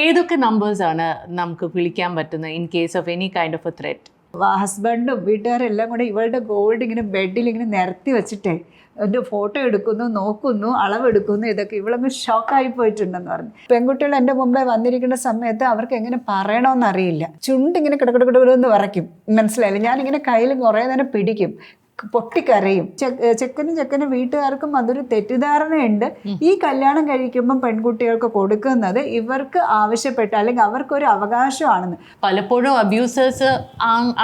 ഏതൊക്കെ നമ്പേഴ്സാണ് നമുക്ക് വിളിക്കാൻ പറ്റുന്നത് in case of any kind of a threat? ഹസ്ബൻഡും വീട്ടുകാരെല്ലാം കൂടെ ഇവളുടെ ഗോൾഡ് ഇങ്ങനെ ബെഡിൽ ഇങ്ങനെ നിരത്തി വെച്ചിട്ടേ എൻ്റെ ഫോട്ടോ എടുക്കുന്നു, നോക്കുന്നു, അളവെടുക്കുന്നു, ഇതൊക്കെ ഇവളങ്ങ് ഷോക്കായി പോയിട്ടുണ്ടെന്ന് പറഞ്ഞു. പെൺകുട്ടികൾ എൻ്റെ മുമ്പേ വന്നിരിക്കുന്ന സമയത്ത് അവർക്ക് എങ്ങനെ പറയണമെന്നറിയില്ല. ചുണ്ടിങ്ങനെ കിടക്കിടക്കിടന്ന് വരയ്ക്കും, മനസ്സിലായില്ല. ഞാനിങ്ങനെ കയ്യിൽ കുറേ നേരം പിടിക്കും, പൊട്ടിക്കരയും. ചെക്കനും വീട്ടുകാർക്കും അതൊരു തെറ്റിദ്ധാരണയുണ്ട്. ഈ കല്യാണം കഴിക്കുമ്പം പെൺകുട്ടികൾക്ക് കൊടുക്കുന്നത് ഇവർക്ക് ആവശ്യപ്പെട്ട അല്ലെങ്കിൽ അവർക്കൊരു അവകാശമാണെന്ന്. പലപ്പോഴും അബ്യൂസേഴ്സ്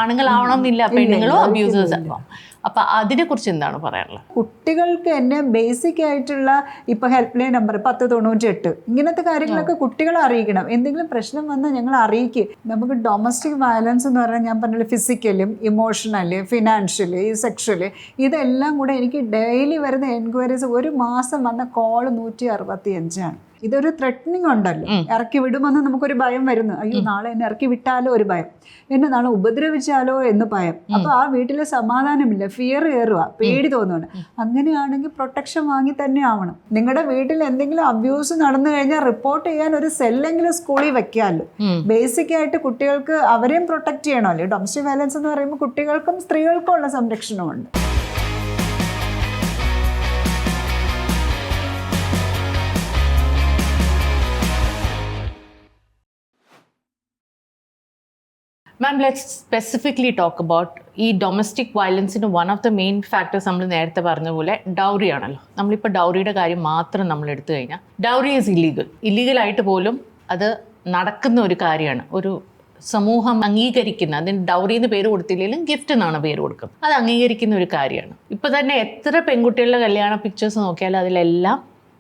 ആണുങ്ങളാവണമെന്നില്ല, പെണ്ണുങ്ങളും അബ്യൂസേഴ്സ് ആവാം. അപ്പം അതിനെക്കുറിച്ച് എന്താണ് പറയാനുള്ളത്? കുട്ടികൾക്ക് തന്നെ ബേസിക് ആയിട്ടുള്ള ഇപ്പോൾ ഹെൽപ്പ് ലൈൻ നമ്പർ 1098 ഇങ്ങനത്തെ കാര്യങ്ങളൊക്കെ കുട്ടികളെ അറിയിക്കണം. എന്തെങ്കിലും പ്രശ്നം വന്നാൽ ഞങ്ങൾ അറിയിക്കുക. നമുക്ക് ഡൊമസ്റ്റിക് വയലൻസ് എന്ന് പറഞ്ഞാൽ ഞാൻ പറഞ്ഞ ഫിസിക്കലും ഇമോഷണല് ഫിനാൻഷ്യല് സെക്ഷല് ഇതെല്ലാം കൂടെ എനിക്ക് ഡെയിലി വരുന്ന എൻക്വയറീസ് ഒരു മാസം വന്ന കോള് 165ആണ്. ഇതൊരു ത്രെറ്റനിങ് ഉണ്ടല്ലോ, ഇറക്കി വിടുമെന്ന് നമുക്കൊരു ഭയം വരുന്നു. അയ്യോ നാളെ എന്നെ ഇറക്കി വിട്ടാലോ ഒരു ഭയം, എന്നെ നാളെ ഉപദ്രവിച്ചാലോ എന്ന് ഭയം. അപ്പോൾ ആ വീട്ടിലെ സമാധാനമില്ല, ഫിയർ കയറുക, പേടി തോന്നുകയാണ്. അങ്ങനെയാണെങ്കിൽ പ്രൊട്ടക്ഷൻ വാങ്ങി തന്നെ ആവണം. നിങ്ങളുടെ വീട്ടിൽ എന്തെങ്കിലും അബ്യൂസ് നടന്നു കഴിഞ്ഞാൽ റിപ്പോർട്ട് ചെയ്യാൻ ഒരു സെല്ലെങ്കിലും സ്കൂളിൽ വെക്കാമല്ലോ. ബേസിക് ആയിട്ട് കുട്ടികൾക്ക് അവരെയും പ്രൊട്ടക്ട് ചെയ്യണമല്ലോ. ഡൊമസ്റ്റിക് വയലൻസ് എന്ന് പറയുമ്പോൾ കുട്ടികൾക്കും സ്ത്രീകൾക്കും ഉള്ള സംരക്ഷണമുണ്ട്. Ma'am, let's specifically talk about ഈ ഡൊമസ്റ്റിക് വയലൻസിന് one of the main factors നമ്മൾ നേരത്തെ പറഞ്ഞ പോലെ ഡൗറി ആണല്ലോ. നമ്മളിപ്പോൾ ഡൗറിയുടെ കാര്യം മാത്രം നമ്മൾ എടുത്തു കഴിഞ്ഞാൽ ഡൗറി ഈസ് ഇല്ലീഗലായിട്ട് പോലും അത് നടക്കുന്ന ഒരു കാര്യമാണ്. ഒരു സമൂഹം അംഗീകരിക്കുന്ന, അതിന് ഡൗറി എന്ന് പേര് കൊടുത്തില്ലെങ്കിലും ഗിഫ്റ്റ് എന്നാണ് പേര് കൊടുക്കുന്നത്, അത് അംഗീകരിക്കുന്ന ഒരു കാര്യമാണ്. ഇപ്പോൾ തന്നെ എത്ര പെൺകുട്ടികളുടെ കല്യാണ പിക്ചേഴ്സ് നോക്കിയാലും അതിലെല്ലാം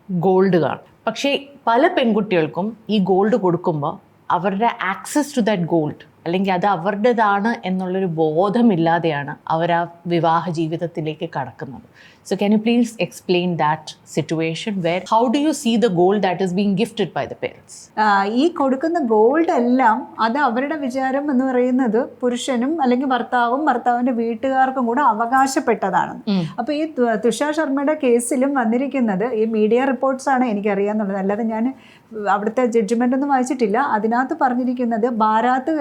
ഗോൾഡ് കാണും. പക്ഷേ പല പെൺകുട്ടികൾക്കും ഈ ഗോൾഡ് കൊടുക്കുമ്പോൾ അവരുടെ ആക്സസ് ടു ദാറ്റ് ഗോൾഡ് അല്ലെങ്കിൽ അത് അവരുടേതാണ് എന്നുള്ളൊരു ബോധമില്ലാതെയാണ് അവർ ആ വിവാഹ ജീവിതത്തിലേക്ക് കടക്കുന്നത്. So can you please explain that situation where how do you see the gold that is being gifted by the parents? ഈ കൊടുക്കുന്ന ഗോൾഡ് എല്ലാം അത് അവരുടെ വിചാരം എന്ന് പറയുന്നത് പുരുഷനും അല്ലെങ്കിൽ ഭർത്താവിൻ്റെ വീട്ടുകാർക്കും കൂടെ അവകാശപ്പെട്ടതാണ്. അപ്പോൾ ഈ തുഷാർ ശർമ്മയുടെ കേസിലും വന്നിരിക്കുന്നത് ഈ മീഡിയ റിപ്പോർട്ട്സ് ആണ് എനിക്കറിയാമെന്നുള്ളത്, അല്ലാതെ ഞാൻ അവിടുത്തെ ജഡ്ജ്മെൻ്റ് ഒന്നും വായിച്ചിട്ടില്ല. അതിനകത്ത് പറഞ്ഞിരിക്കുന്നത് ബാരാത്ത്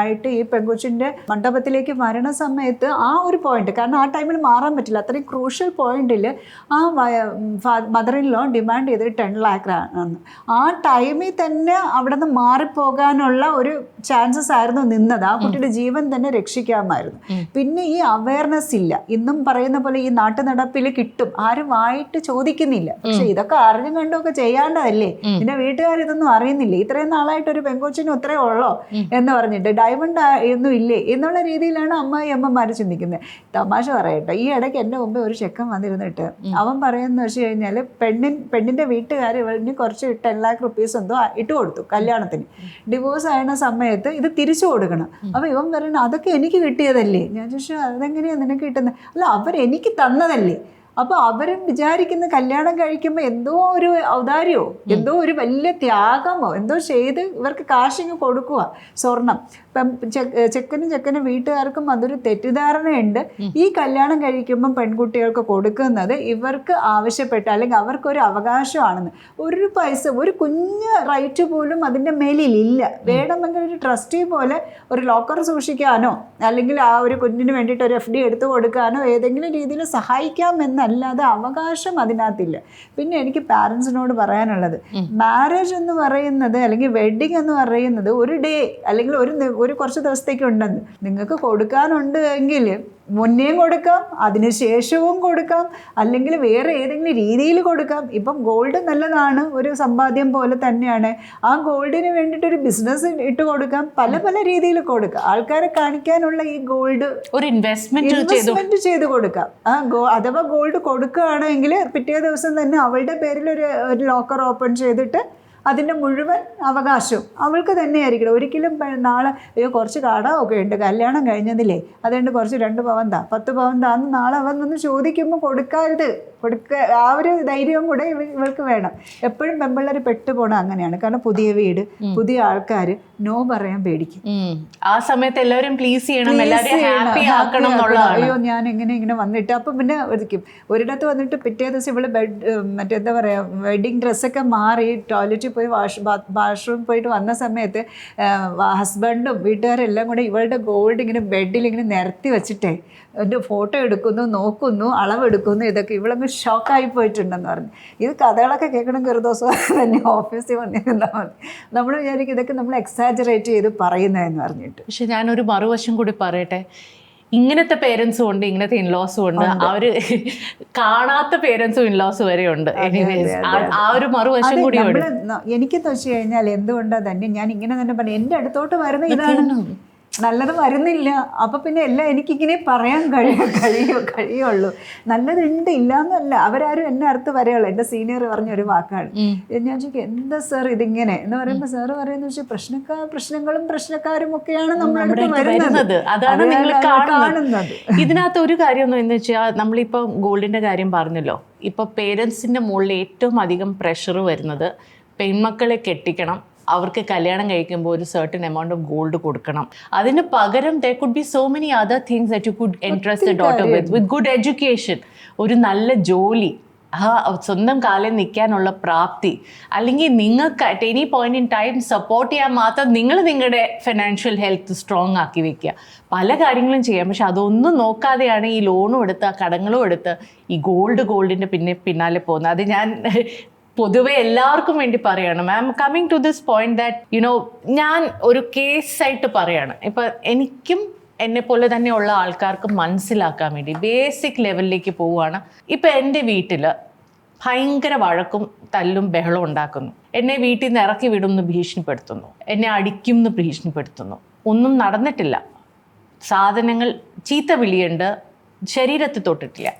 ആയിട്ട് ഈ പെൺകൊച്ചിൻ്റെ മണ്ഡപത്തിലേക്ക് വരണ സമയത്ത് ആ ഒരു പോയിന്റ്, കാരണം ആ ടൈമിൽ മാറാൻ പറ്റില്ല, അത്രയും ക്രൂഷ്യൽ പോയിന്റിൽ ആ മദറിൻ-ലോ ഡിമാൻഡ് ചെയ്ത് 10 lakh ആണ്. ആ ടൈമിൽ തന്നെ അവിടെ നിന്ന് മാറിപ്പോകാനുള്ള ഒരു ചാൻസസ് ആയിരുന്നു നിന്നത്. ആ കുട്ടിയുടെ ജീവൻ തന്നെ രക്ഷിക്കാമായിരുന്നു. പിന്നെ ഈ അവയർനെസ് ഇല്ല. ഇന്നും പറയുന്ന പോലെ ഈ നാട്ടു നടപ്പിൽ കിട്ടും, ആരും ആയിട്ട് ചോദിക്കുന്നില്ല. പക്ഷെ ഇതൊക്കെ അറിഞ്ഞും കണ്ടുമൊക്കെ ചെയ്യാണ്ടതല്ലേ. പിന്നെ വീട്ടുകാർ ഇതൊന്നും അറിയുന്നില്ല. ഇത്രയും നാളായിട്ട് ഒരു പെൺകൊച്ചിനും ഇത്രയും ഉള്ളോ എന്ന് പറഞ്ഞിട്ട് ഡയമണ്ട് ഒന്നും ഇല്ലേ എന്നുള്ള രീതിയിലാണ് അമ്മമാർ ചിന്തിക്കുന്നത്. തമാശ പറയട്ടെ, ഈ ഇടയ്ക്ക് എൻ്റെ മുമ്പേ ഒരു ചെക്കൻ വന്നിരുന്നിട്ട് അവൻ പറയുന്നത് വെച്ച് കഴിഞ്ഞാൽ പെണ്ണിൻ്റെ വീട്ടുകാർ ഇവന് കുറച്ച് 10 lakh rupees എന്തോ ഇട്ട് കൊടുത്തു കല്യാണത്തിന്. ഡിവോഴ്സ് ആയിരുന്ന സമയത്ത് ഇത് തിരിച്ചു കൊടുക്കണം. അപ്പോൾ ഇവൻ പറയുന്നത് അതൊക്കെ എനിക്ക് കിട്ടിയതല്ലേ. ഞാൻ ചോദിച്ചു അതെങ്ങനെയാണ് നിനക്ക് കിട്ടുന്നത്? അല്ല, അവരെനിക്ക് തന്നതല്ലേ. അപ്പോൾ അവരും വിചാരിക്കുന്ന കല്യാണം കഴിക്കുമ്പോൾ എന്തോ ഒരു ഔദാര്യമോ എന്തോ ഒരു വലിയ ത്യാഗമോ എന്തോ ചെയ്ത് ഇവർക്ക് കാശിങ് കൊടുക്കുക, സ്വർണം. ഇപ്പം ചെക്കനും വീട്ടുകാർക്കും അതൊരു തെറ്റിദ്ധാരണയുണ്ട്. ഈ കല്യാണം കഴിക്കുമ്പം പെൺകുട്ടികൾക്ക് കൊടുക്കുന്നത് ഇവർക്ക് ആവശ്യപ്പെട്ട അല്ലെങ്കിൽ അവർക്കൊരു അവകാശമാണെന്ന്. ഒരു പൈസ, ഒരു കുഞ്ഞ് റൈറ്റ് പോലും അതിൻ്റെ മേലിലില്ല. വേണമെങ്കിൽ ഒരു ട്രസ്റ്റി പോലെ ഒരു ലോക്കർ സൂക്ഷിക്കാനോ അല്ലെങ്കിൽ ആ ഒരു കുഞ്ഞിന് വേണ്ടിയിട്ട് ഒരു FD എടുത്തു കൊടുക്കാനോ ഏതെങ്കിലും രീതിയിൽ സഹായിക്കാമെന്നല്ലാതെ അവകാശം അതിനകത്തില്ല. പിന്നെ എനിക്ക് പാരൻസിനോട് പറയാനുള്ളത്, മാരേജ് എന്ന് പറയുന്നത് അല്ലെങ്കിൽ വെഡ്ഡിങ് എന്ന് പറയുന്നത് ഒരു ഡേ അല്ലെങ്കിൽ ഒരു കുറച്ച് ദിവസത്തേക്ക് ഉണ്ടെന്ന് നിങ്ങൾക്ക് കൊടുക്കാനുണ്ട് എങ്കിൽ മുന്നേയും കൊടുക്കാം, അതിനുശേഷവും കൊടുക്കാം, അല്ലെങ്കിൽ വേറെ ഏതെങ്കിലും രീതിയിൽ കൊടുക്കാം. ഇപ്പം ഗോൾഡ് നല്ലതാണ്, ഒരു സമ്പാദ്യം പോലെ തന്നെയാണ്. ആ ഗോൾഡിന് വേണ്ടിയിട്ടൊരു ബിസിനസ് ഇട്ട് കൊടുക്കാം, പല പല രീതിയിൽ കൊടുക്കാം. ആൾക്കാരെ കാണിക്കാനുള്ള ഈ ഗോൾഡ് ഒരു ഇൻവെസ്റ്റ്മെന്റ് ചെയ്ത് കൊടുക്കാം. അഥവാ ഗോൾഡ് കൊടുക്കുകയാണെങ്കിൽ പിറ്റേ ദിവസം തന്നെ അവളുടെ പേരിൽ ഒരു ലോക്കർ ഓപ്പൺ ചെയ്തിട്ട് അതിൻ്റെ മുഴുവൻ അവകാശവും അവൾക്ക് തന്നെയായിരിക്കണം. ഒരിക്കലും നാളെ കുറച്ച് കടമൊക്കെ ഉണ്ട് കല്യാണം കഴിഞ്ഞതില്ലേ, അതുകൊണ്ട് കുറച്ച് 2 പവൻ താ 10 പവൻ താന്ന് നാളെ അവൻ വന്ന് ചോദിക്കുമ്പോൾ കൊടുക്കരുത്. ആ ഒരു ധൈര്യവും കൂടെ ഇവൾക്ക് വേണം. എപ്പോഴും പെൺപിള്ളേർ പെട്ടുപോകണം അങ്ങനെയാണ്. കാരണം പുതിയ വീട്, പുതിയ ആൾക്കാർ, നോ പറയാൻ പേടിക്കും. ആ സമയത്ത് എല്ലാവരും പ്ലീസ് ചെയ്യണം, അയ്യോ ഞാൻ ഇങ്ങനെ വന്നിട്ട് അപ്പം പിന്നെ ഒരിടത്ത് വന്നിട്ട് പിറ്റേ ദിവസം ഇവള് മറ്റെന്താ പറയുക വെഡിങ് ഡ്രസ്സൊക്കെ മാറി ടോയ്ലറ്റിൽ പോയി വാഷ്റൂം പോയിട്ട് വന്ന സമയത്ത് ഹസ്ബൻഡും വീട്ടുകാരെല്ലാം കൂടെ ഇവളുടെ ഗോൾഡ് ഇങ്ങനെ ബെഡിൽ ഇങ്ങനെ നിരത്തി വെച്ചിട്ടേ എൻ്റെ ഫോട്ടോ എടുക്കുന്നു, നോക്കുന്നു, അളവെടുക്കുന്നു, ഇതൊക്കെ ഇവളങ്ങ് ഷോക്കായി പോയിട്ടുണ്ടെന്ന് പറഞ്ഞു. ഇത് കഥകളൊക്കെ കേൾക്കണമെങ്കിൽ ഒരു ദിവസം തന്നെ ഓഫീസിൽ വന്നിരുന്നാൽ മതി. നമ്മൾ വിചാരിക്കും ഇതൊക്കെ നമ്മൾ എക്സാജറേറ്റ് ചെയ്ത് പറയുന്നതെന്ന് പറഞ്ഞിട്ട്. പക്ഷെ ഞാനൊരു മറുവശം കൂടി പറയട്ടെ, ഇങ്ങനത്തെ പേരൻസും ഉണ്ട്, ഇങ്ങനത്തെ ഇൻലോസും ഉണ്ട്, അവര് കാണാത്ത പേരൻസും ഇൻലോസും വരെ ഉണ്ട്. ആ ഒരു മറുവശം കൂടി എനിക്കെന്ന് വെച്ച് കഴിഞ്ഞാൽ എന്തുകൊണ്ടാ തന്നെ ഞാൻ ഇങ്ങനെ തന്നെ പറഞ്ഞു, എൻ്റെ അടുത്തോട്ട് വരുന്ന ഇതാണ്, നല്ലത് വരുന്നില്ല. അപ്പൊ പിന്നെ എല്ലാം എനിക്കിങ്ങനെ പറയാൻ കഴിയുള്ളൂ. നല്ലതുണ്ട്, ഇല്ലാന്നല്ല. അവരാരും എന്നെ അടുത്ത് വരെയുള്ളൂ. എൻ്റെ സീനിയർ പറഞ്ഞൊരു വാക്കാണ്. ഞാൻ ചോദിക്കും എന്താ സാർ ഇതിങ്ങനെ എന്ന് പറയുമ്പോൾ സാറ് പറയുന്ന വെച്ചാൽ പ്രശ്നങ്ങളും പ്രശ്നക്കാരും ഒക്കെയാണ് നമ്മളടുത്ത് വരുന്നത്. അതാണ് നിങ്ങൾ കാണുന്നത്. ഇതിനകത്ത് ഒരു കാര്യം എന്ന് വെച്ചാൽ നമ്മളിപ്പോൾ ഗോൾഡിന്റെ കാര്യം പറഞ്ഞല്ലോ, ഇപ്പൊ പേരൻസിന്റെ മുകളിൽ ഏറ്റവും അധികം പ്രഷർ വരുന്നത് പെൺമക്കളെ കെട്ടിക്കണം, അവർക്ക് കല്യാണം കഴിക്കുമ്പോൾ ഒരു സർട്ടൻ എമൗണ്ട് ഓഫ് ഗോൾഡ് കൊടുക്കണം. അതിന് പകരം there could be so many other things that you could interest the daughter with good education, ഒരു നല്ല ജോലി, സ്വന്തം കാലിൽ നിൽക്കാനുള്ള പ്രാപ്തി, അല്ലെങ്കിൽ നിങ്ങൾക്ക് at any point in time support ചെയ്യാൻ മാത്രം നിങ്ങൾ നിങ്ങളുടെ ഫിനാൻഷ്യൽ ഹെൽത്ത് സ്ട്രോങ് ആക്കി വെക്കുക. പല കാര്യങ്ങളും ചെയ്യാം. പക്ഷെ അതൊന്നും നോക്കാതെയാണ് ഈ ലോണും എടുത്ത് കടങ്ങളും എടുത്ത് ഈ ഗോൾഡിൻ്റെ പിന്നാലെ പോകുന്നത്. അത് ഞാൻ പൊതുവെ എല്ലാവർക്കും വേണ്ടി പറയാണ്. Ma'am coming to this point that you know, ഞാൻ ഒരു കേസായിട്ട് പറയാണ്. ഇപ്പം എനിക്കും എന്നെ പോലെ തന്നെയുള്ള ആൾക്കാർക്ക് മനസ്സിലാക്കാൻ വേണ്ടി ബേസിക് ലെവലിലേക്ക് പോവുകയാണ്. ഇപ്പം എൻ്റെ വീട്ടിൽ ഭയങ്കര വഴക്കും തല്ലും ബഹളവും ഉണ്ടാക്കുന്നു. എന്നെ വീട്ടിൽ നിന്ന് ഇറക്കി വിടുമെന്ന് ഭീഷണിപ്പെടുത്തുന്നു, എന്നെ അടിക്കും എന്ന് ഭീഷണിപ്പെടുത്തുന്നു. ഒന്നും നടന്നിട്ടില്ല, സാധനങ്ങൾ ചീത്ത വിളിയുണ്ട്, ശരീരത്തിൽ തൊട്ടിട്ടില്ല.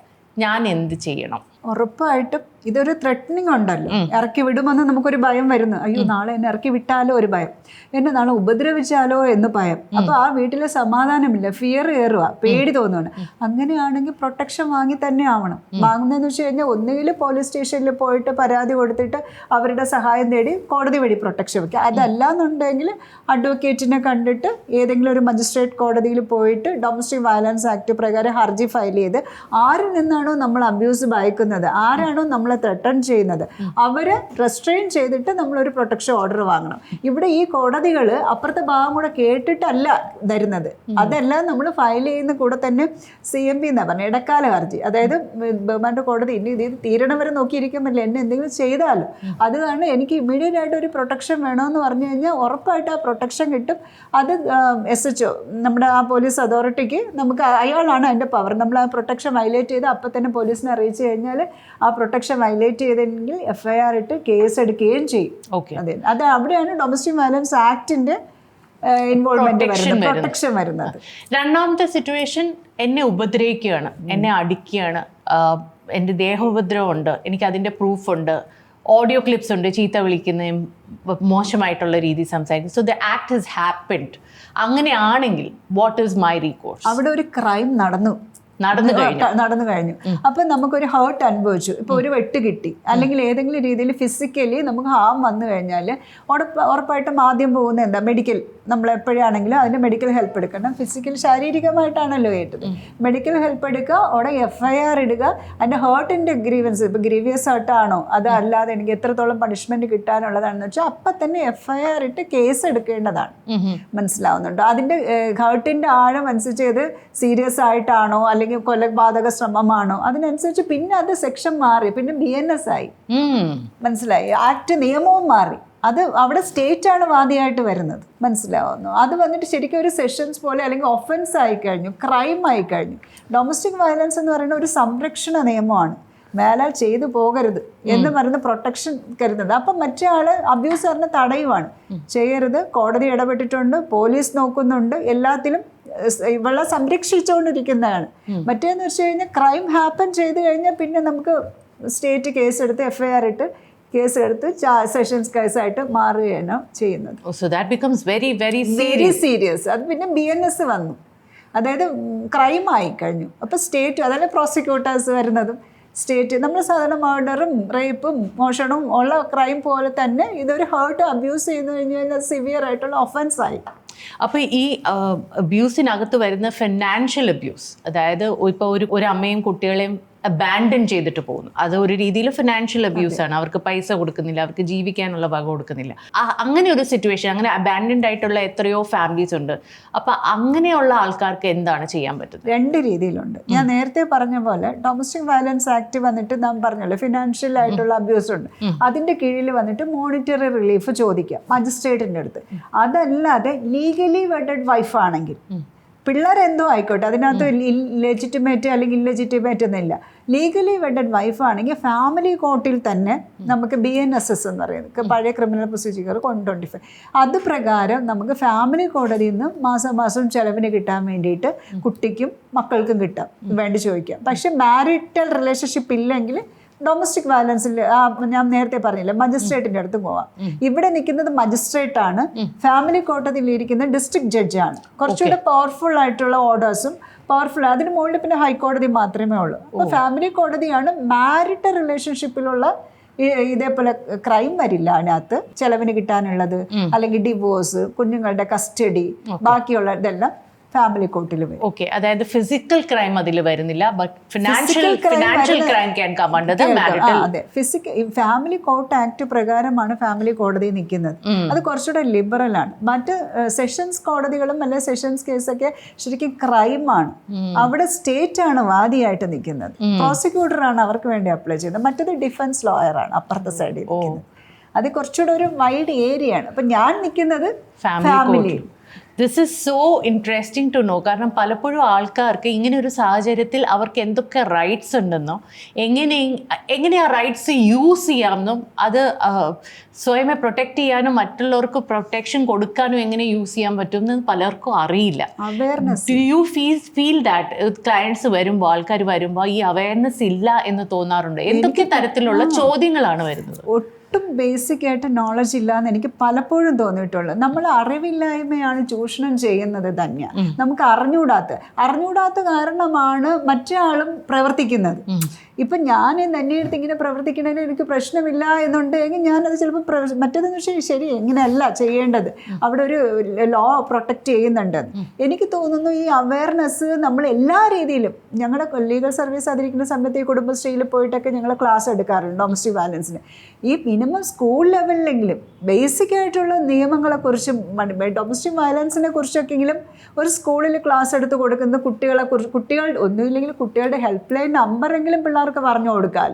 ഞാൻ എന്ത് ചെയ്യണം? ഉറപ്പായിട്ടും ഇതൊരു ത്രെറ്റനിങ് ഉണ്ടല്ലോ. ഇറക്കി വിടുമെന്ന് നമുക്കൊരു ഭയം വരുന്നു. അയ്യോ നാളെ എന്നെ ഇറക്കി വിട്ടാലോ ഒരു ഭയം, എന്നെ നാളെ ഉപദ്രവിച്ചാലോ എന്ന് ഭയം. അപ്പോൾ ആ വീട്ടിലെ സമാധാനമില്ല, ഫിയർ കയറുക, പേടി തോന്നുകയാണ്. അങ്ങനെയാണെങ്കിൽ പ്രൊട്ടക്ഷൻ വാങ്ങി തന്നെ ആവണം. വാങ്ങുന്നതെന്ന് വെച്ച് കഴിഞ്ഞാൽ ഒന്നുകിൽ പോലീസ് സ്റ്റേഷനിൽ പോയിട്ട് പരാതി കൊടുത്തിട്ട് അവരുടെ സഹായം തേടി കോടതി വഴി പ്രൊട്ടക്ഷൻ വയ്ക്കുക. അതല്ലാന്നുണ്ടെങ്കിൽ അഡ്വക്കേറ്റിനെ കണ്ടിട്ട് ഏതെങ്കിലും ഒരു മജിസ്ട്രേറ്റ് കോടതിയിൽ പോയിട്ട് ഡൊമസ്റ്റിക് വയലൻസ് ആക്ട് പ്രകാരം ഹർജി ഫയൽ ചെയ്ത് ആരിൽ നിന്നാണോ നമ്മൾ അബ്യൂസ് ഭയക്കുന്നത്, ആരാണോ നമ്മളെ ത്രെട്ടൺ ചെയ്യുന്നത്, അവരെ റെസ്ട്രെയിൻ ചെയ്തിട്ട് നമ്മളൊരു പ്രൊട്ടക്ഷൻ ഓർഡർ വാങ്ങണം. ഇവിടെ ഈ കോടതികൾ അപ്പുറത്തെ ഭാഗം കൂടെ കേട്ടിട്ടല്ല തരുന്നത്. അതെല്ലാം നമ്മൾ ഫയൽ ചെയ്യുന്ന കൂടെ തന്നെ CMP എന്നാ പറഞ്ഞത്, ഇടക്കാല ഹർജി. അതായത് ബഹുമാന്റെ കോടതി ഇനി ഇത് തീരണവരെ നോക്കിയിരിക്കാൻ പറ്റില്ല, എന്നെ എന്തെങ്കിലും ചെയ്താലോ. അത് കാരണം എനിക്ക് ഇമ്മീഡിയറ്റ് ആയിട്ട് ഒരു പ്രൊട്ടക്ഷൻ വേണമെന്ന് പറഞ്ഞു കഴിഞ്ഞാൽ ഉറപ്പായിട്ട് ആ പ്രൊട്ടക്ഷൻ കിട്ടും. അത് SHO നമ്മുടെ ആ പോലീസ് അതോറിറ്റിക്ക് നമുക്ക് അയാളാണ് അതിൻ്റെ പവർ. നമ്മൾ ആ പ്രൊട്ടക്ഷൻ വയലേറ്റ് ചെയ്ത് അപ്പം തന്നെ പോലീസിനെ അറിയിച്ചു കഴിഞ്ഞാൽ ആ പ്രൊട്ടക്ഷൻ വയലേറ്റ് ചെയ്തെങ്കിൽ FIR ഇട്ട് കേസ് എടുക്കുകയും ചെയ്യും. അതെ, അത് അവിടെയാണ് ഡൊമസ്റ്റിക് വയലൻസ് ആക്ടിന്റെ ഇൻവോൾവ്മെന്റ് വരുന്നത്, പ്രൊട്ടക്ഷൻ വരുന്നത്. രണ്ടാമത്തെ സിറ്റുവേഷൻ, എന്നെ ഉപദ്രവിക്കുകയാണ്, എന്നെ അടിക്കുകയാണ്, എൻ്റെ ദേഹോപദ്രവം ഉണ്ട്, എനിക്ക് അതിൻ്റെ പ്രൂഫുണ്ട്, ഓഡിയോ ക്ലിപ്സ് ഉണ്ട്, ചീത്ത വിളിക്കുന്നതും മോശമായിട്ടുള്ള രീതി സംസാരിക്കും. So the act has happened. അങ്ങനെയാണെങ്കിൽ വാട്ട് ഈസ് മൈ റീകോഴ്സ്? അവിടെ ഒരു ക്രൈം നടന്നു കഴിഞ്ഞു. അപ്പം നമുക്കൊരു ഹേർട്ട് അനുഭവിച്ചു, ഇപ്പോൾ ഒരു വെട്ട് കിട്ടി, അല്ലെങ്കിൽ ഏതെങ്കിലും രീതിയിൽ ഫിസിക്കലി നമുക്ക് ഹാം വന്നു കഴിഞ്ഞാൽ ഉറപ്പായിട്ടും ആദ്യം പോകുന്ന എന്താ, മെഡിക്കൽ. നമ്മൾ എപ്പോഴാണെങ്കിലും അതിന് മെഡിക്കൽ ഹെൽപ്പ് എടുക്കണം. ഫിസിക്കൽ ശാരീരികമായിട്ടാണല്ലോ ഏറ്റത്. മെഡിക്കൽ ഹെൽപ്പ് എടുക്കുക, അവിടെ FIR ഇടുക. അതിൻ്റെ ഹേർട്ടിൻ്റെ ഗ്രീവൻസ്, ഇപ്പോൾ ഗ്രീവിയസ് ഹേർട്ടാണോ അതല്ലാതെ എനിക്ക് എത്രത്തോളം പണിഷ്മെൻറ്റ് കിട്ടാനുള്ളതാണെന്ന് വെച്ചാൽ അപ്പം തന്നെ FIR ഇട്ട് കേസ് എടുക്കേണ്ടതാണ്. മനസ്സിലാവുന്നുണ്ടോ? അതിൻ്റെ ഹേർട്ടിൻ്റെ ആഴം അനുസരിച്ച് ഇത് സീരിയസ് ആയിട്ടാണോ അല്ലെങ്കിൽ കൊലപാതക ശ്രമമാണോ അതിനനുസരിച്ച് പിന്നെ അത് സെക്ഷൻ മാറി, പിന്നെ BNS ആയി. മനസ്സിലായി? ആക്ട് നിയമവും മാറി. അത് അവിടെ സ്റ്റേറ്റാണ് വാദിയായിട്ട് വരുന്നത്. മനസ്സിലാവുന്നു? അത് വന്നിട്ട് ശരിക്കും ഒരു സെഷൻസ് പോലെ അല്ലെങ്കിൽ ഒഫൻസ് ആയിക്കഴിഞ്ഞു, ക്രൈം ആയിക്കഴിഞ്ഞു. ഡൊമസ്റ്റിക് വയലൻസ് എന്ന് പറയുന്ന ഒരു സംരക്ഷണ നിയമമാണ്. മേലാൽ ചെയ്തു പോകരുത് എന്ന് പറയുന്ന പ്രൊട്ടക്ഷൻ കരുതുന്നത്. അപ്പം മറ്റേ ആള് അബ്യൂസറിനെ തടയുവാണ്, ചെയ്യരുത്, കോടതി ഇടപെട്ടിട്ടുണ്ട്, പോലീസ് നോക്കുന്നുണ്ട്, എല്ലാത്തിലും ഇവളെ സംരക്ഷിച്ചുകൊണ്ടിരിക്കുന്നതാണ്. മറ്റേന്ന് വെച്ച് കഴിഞ്ഞാൽ ക്രൈം ഹാപ്പൻ ചെയ്ത് കഴിഞ്ഞാൽ പിന്നെ നമുക്ക് സ്റ്റേറ്റ് കേസെടുത്ത് FIR ഇട്ട് കേസെടുത്ത് സെഷൻസ് കേസായിട്ട് മാറുകയാണ് ചെയ്യുന്നത്. So that becomes very very serious. അത് പിന്നെ BNS വന്നു, അതായത് ക്രൈം ആയിക്കഴിഞ്ഞു. അപ്പോൾ സ്റ്റേറ്റ്, അതല്ല പ്രോസിക്യൂട്ടേഴ്സ് വരുന്നതും സ്റ്റേറ്റ്. നമ്മൾ സാധാരണ മർഡറും റേപ്പും മോഷണവും ഉള്ള ക്രൈം പോലെ തന്നെ ഇതൊരു ഹേർട്ട് അബ്യൂസ് ചെയ്ത് കഴിഞ്ഞാൽ സിവിയർ ആയിട്ടുള്ള ഒഫൻസ് ആയി. അപ്പോൾ ഈ അബ്യൂസിനകത്ത് വരുന്ന ഫിനാൻഷ്യൽ അബ്യൂസ്, അതായത് ഇപ്പോൾ ഒരു അമ്മയും കുട്ടികളെയും അബാൻഡൻ ചെയ്തിട്ട് പോകുന്നു. അത് ഒരു രീതിയിൽ ഫിനാൻഷ്യൽ അബ്യൂസാണ്. അവർക്ക് പൈസ കൊടുക്കുന്നില്ല, അവർക്ക് ജീവിക്കാനുള്ള വക കൊടുക്കുന്നില്ല. അങ്ങനെ ഒരു സിറ്റുവേഷൻ, അങ്ങനെ അബാൻഡൻഡ് ആയിട്ടുള്ള എത്രയോ ഫാമിലീസ് ഉണ്ട്. അപ്പം അങ്ങനെയുള്ള ആൾക്കാർക്ക് എന്താണ് ചെയ്യാൻ പറ്റുന്നത്? 2 രീതിയിലുണ്ട്. ഞാൻ നേരത്തെ പറഞ്ഞ പോലെ ഡൊമസ്റ്റിക് വയലൻസ് ആക്ട് വന്നിട്ട് നാം പറഞ്ഞല്ലോ ഫിനാൻഷ്യൽ ആയിട്ടുള്ള അബ്യൂസ് ഉണ്ട്. അതിൻ്റെ കീഴിൽ വന്നിട്ട് മോണിറ്ററി റിലീഫ് ചോദിക്കാം മജിസ്ട്രേറ്റിൻ്റെ അടുത്ത്. അതല്ലാതെ ലീഗലി വെഡഡ് വൈഫ് ആണെങ്കിൽ പിള്ളേരെന്തോ ആയിക്കോട്ടെ, അതിനകത്ത് ലെജിറ്റിമേറ്റ് അല്ലെങ്കിൽ ഇല്ലെജിറ്റിമേറ്റ് എന്നില്ല. ലീഗലി വെഡഡ് വൈഫ് ആണെങ്കിൽ ഫാമിലി കോർട്ടിൽ തന്നെ നമുക്ക് BNSS എന്ന് പറയുന്നത് പഴയ ക്രിമിനൽ പ്രൊസീജിയർ 125 അത് പ്രകാരം നമുക്ക് ഫാമിലി കോടതിയിൽ നിന്ന് മാസം മാസം ചെലവിന് കിട്ടാൻ വേണ്ടിയിട്ട് കുട്ടിക്കും മക്കൾക്കും കിട്ടാം, വേണ്ടി ചോദിക്കാം. പക്ഷെ മാരിറ്റൽ റിലേഷൻഷിപ്പ് ഇല്ലെങ്കിൽ ഡൊമസ്റ്റിക് വയലൻസിൽ ഞാൻ നേരത്തെ പറഞ്ഞില്ല മജിസ്ട്രേറ്റിൻ്റെ അടുത്ത് പോവാം. ഇവിടെ നിൽക്കുന്നത് മജിസ്ട്രേറ്റ് ആണ്, ഫാമിലി കോടതിയിൽ ഇരിക്കുന്ന ഡിസ്ട്രിക്ട് ജഡ്ജാണ്. കുറച്ചുകൂടെ പവർഫുൾ ആയിട്ടുള്ള ഓർഡേഴ്സും പവർഫുൾ, അതിന് മുകളിൽ പിന്നെ ഹൈക്കോടതി മാത്രമേ ഉള്ളൂ. അപ്പോൾ ഫാമിലി കോടതിയാണ് മാരിറ്റൽ റിലേഷൻഷിപ്പിലുള്ള ഇതേപോലെ ക്രൈം വരില്ല അതിനകത്ത് ചെലവിന് കിട്ടാനുള്ളത്, അല്ലെങ്കിൽ ഡിവോഴ്സ്, കുഞ്ഞുങ്ങളുടെ കസ്റ്റഡി, ബാക്കിയുള്ള ഇതെല്ലാം ഫാമിലി കോർട്ടിൽ വരും. ഓക്കെ, അതായത് ഫിസിക്കൽ ക്രൈം അതിൽ വരുന്നില്ല, but financial crime can come under the marital. അതെ, ഫാമിലി കോർട്ട് ആക്ട് പ്രകാരമാണ് ഫാമിലി കോടതി നിൽക്കുന്നത്. അത് കുറച്ചുകൂടെ ലിബറൽ ആണ്. മറ്റ് സെഷൻസ് കോടതികളും അല്ലെങ്കിൽ സെഷൻസ് കേസൊക്കെ ശരിക്കും ക്രൈമാണ്. അവിടെ സ്റ്റേറ്റ് ആണ് വാദിയായിട്ട് നിൽക്കുന്നത്, പ്രോസിക്യൂട്ടർ ആണ് അവർക്ക് വേണ്ടി അപ്ലൈ ചെയ്യുന്നത്. മറ്റത് ഡിഫൻസ് ലോയർ ആണ് അപ്പുറത്തെ സൈഡിൽ നിൽക്കുന്നത്. അത് കുറച്ചുകൂടെ ഒരു വൈഡ് ഏരിയ ആണ്. അപ്പം ഞാൻ നിൽക്കുന്നത് family. This is so interesting to know. കാരണം പലപ്പോഴും ആൾക്കാർക്ക് ഇങ്ങനെ ഒരു സാഹചര്യത്തിൽ അവർക്ക് എന്തൊക്കെ റൈറ്റ്സ് ഉണ്ടെന്നോ എങ്ങനെ ആ റൈറ്റ്സ് യൂസ് ചെയ്യാമെന്നും അത് സ്വയമേ പ്രൊട്ടക്ട് ചെയ്യാനും മറ്റുള്ളവർക്ക് പ്രൊട്ടക്ഷൻ കൊടുക്കാനും എങ്ങനെ യൂസ് ചെയ്യാൻ പറ്റും എന്ന് പലർക്കും അറിയില്ല. Do you feel that clients വരുമ്പോൾ, ആൾക്കാർ വരുമ്പോൾ ഈ അവയർനെസ് ഇല്ല എന്ന് തോന്നാറുണ്ട്? എന്തൊക്കെ തരത്തിലുള്ള ചോദ്യങ്ങളാണ് വരുന്നത്? ഒട്ടും ബേസിക് ആയിട്ട് നോളജ് ഇല്ലാന്ന് എനിക്ക് പലപ്പോഴും തോന്നിയിട്ടുള്ളൂ. നമ്മൾ അറിവില്ലായ്മയാണ് ചൂഷണം ചെയ്യുന്നത് തന്നെയാണ്. നമുക്ക് അറിഞ്ഞൂടാത്ത കാരണമാണ് മറ്റേ ആളും പ്രവർത്തിക്കുന്നത്. ഇപ്പം ഞാൻ എൻ്റെ അടുത്ത് ഇങ്ങനെ പ്രവർത്തിക്കണതിന് എനിക്ക് പ്രശ്നമില്ല എന്നുണ്ടെങ്കിൽ ഞാനത് ചിലപ്പോൾ മറ്റേതെന്ന് വെച്ചാൽ ശരി ഇങ്ങനെയല്ല ചെയ്യേണ്ടത്, അവിടെ ഒരു ലോ പ്രൊട്ടക്റ്റ് ചെയ്യുന്നുണ്ട്. എനിക്ക് തോന്നുന്നു ഈ അവയർനെസ് നമ്മൾ എല്ലാ രീതിയിലും, ഞങ്ങളുടെ ലീഗൽ സർവീസ് അതിരിക്കുന്ന സമയത്ത് ഈ കുടുംബശ്രീയിൽ പോയിട്ടൊക്കെ ഞങ്ങൾ ക്ലാസ് എടുക്കാറുണ്ട് ഡൊമസ്റ്റിക് വയലൻസിന്. ഈ മിനിമം സ്കൂൾ ലെവലിലെങ്കിലും ബേസിക് ആയിട്ടുള്ള നിയമങ്ങളെക്കുറിച്ചും ഡൊമസ്റ്റിക് വയലൻസിനെ കുറിച്ചൊക്കെങ്കിലും ഒരു സ്കൂളിൽ ക്ലാസ് എടുത്ത് കൊടുക്കുന്ന കുട്ടികൾ ഒന്നുമില്ലെങ്കിൽ കുട്ടികളുടെ ഹെൽപ്പ് ലൈൻ നമ്പറെങ്കിലും പിള്ളേർക്ക് പറഞ്ഞു കൊടുക്കാൻ.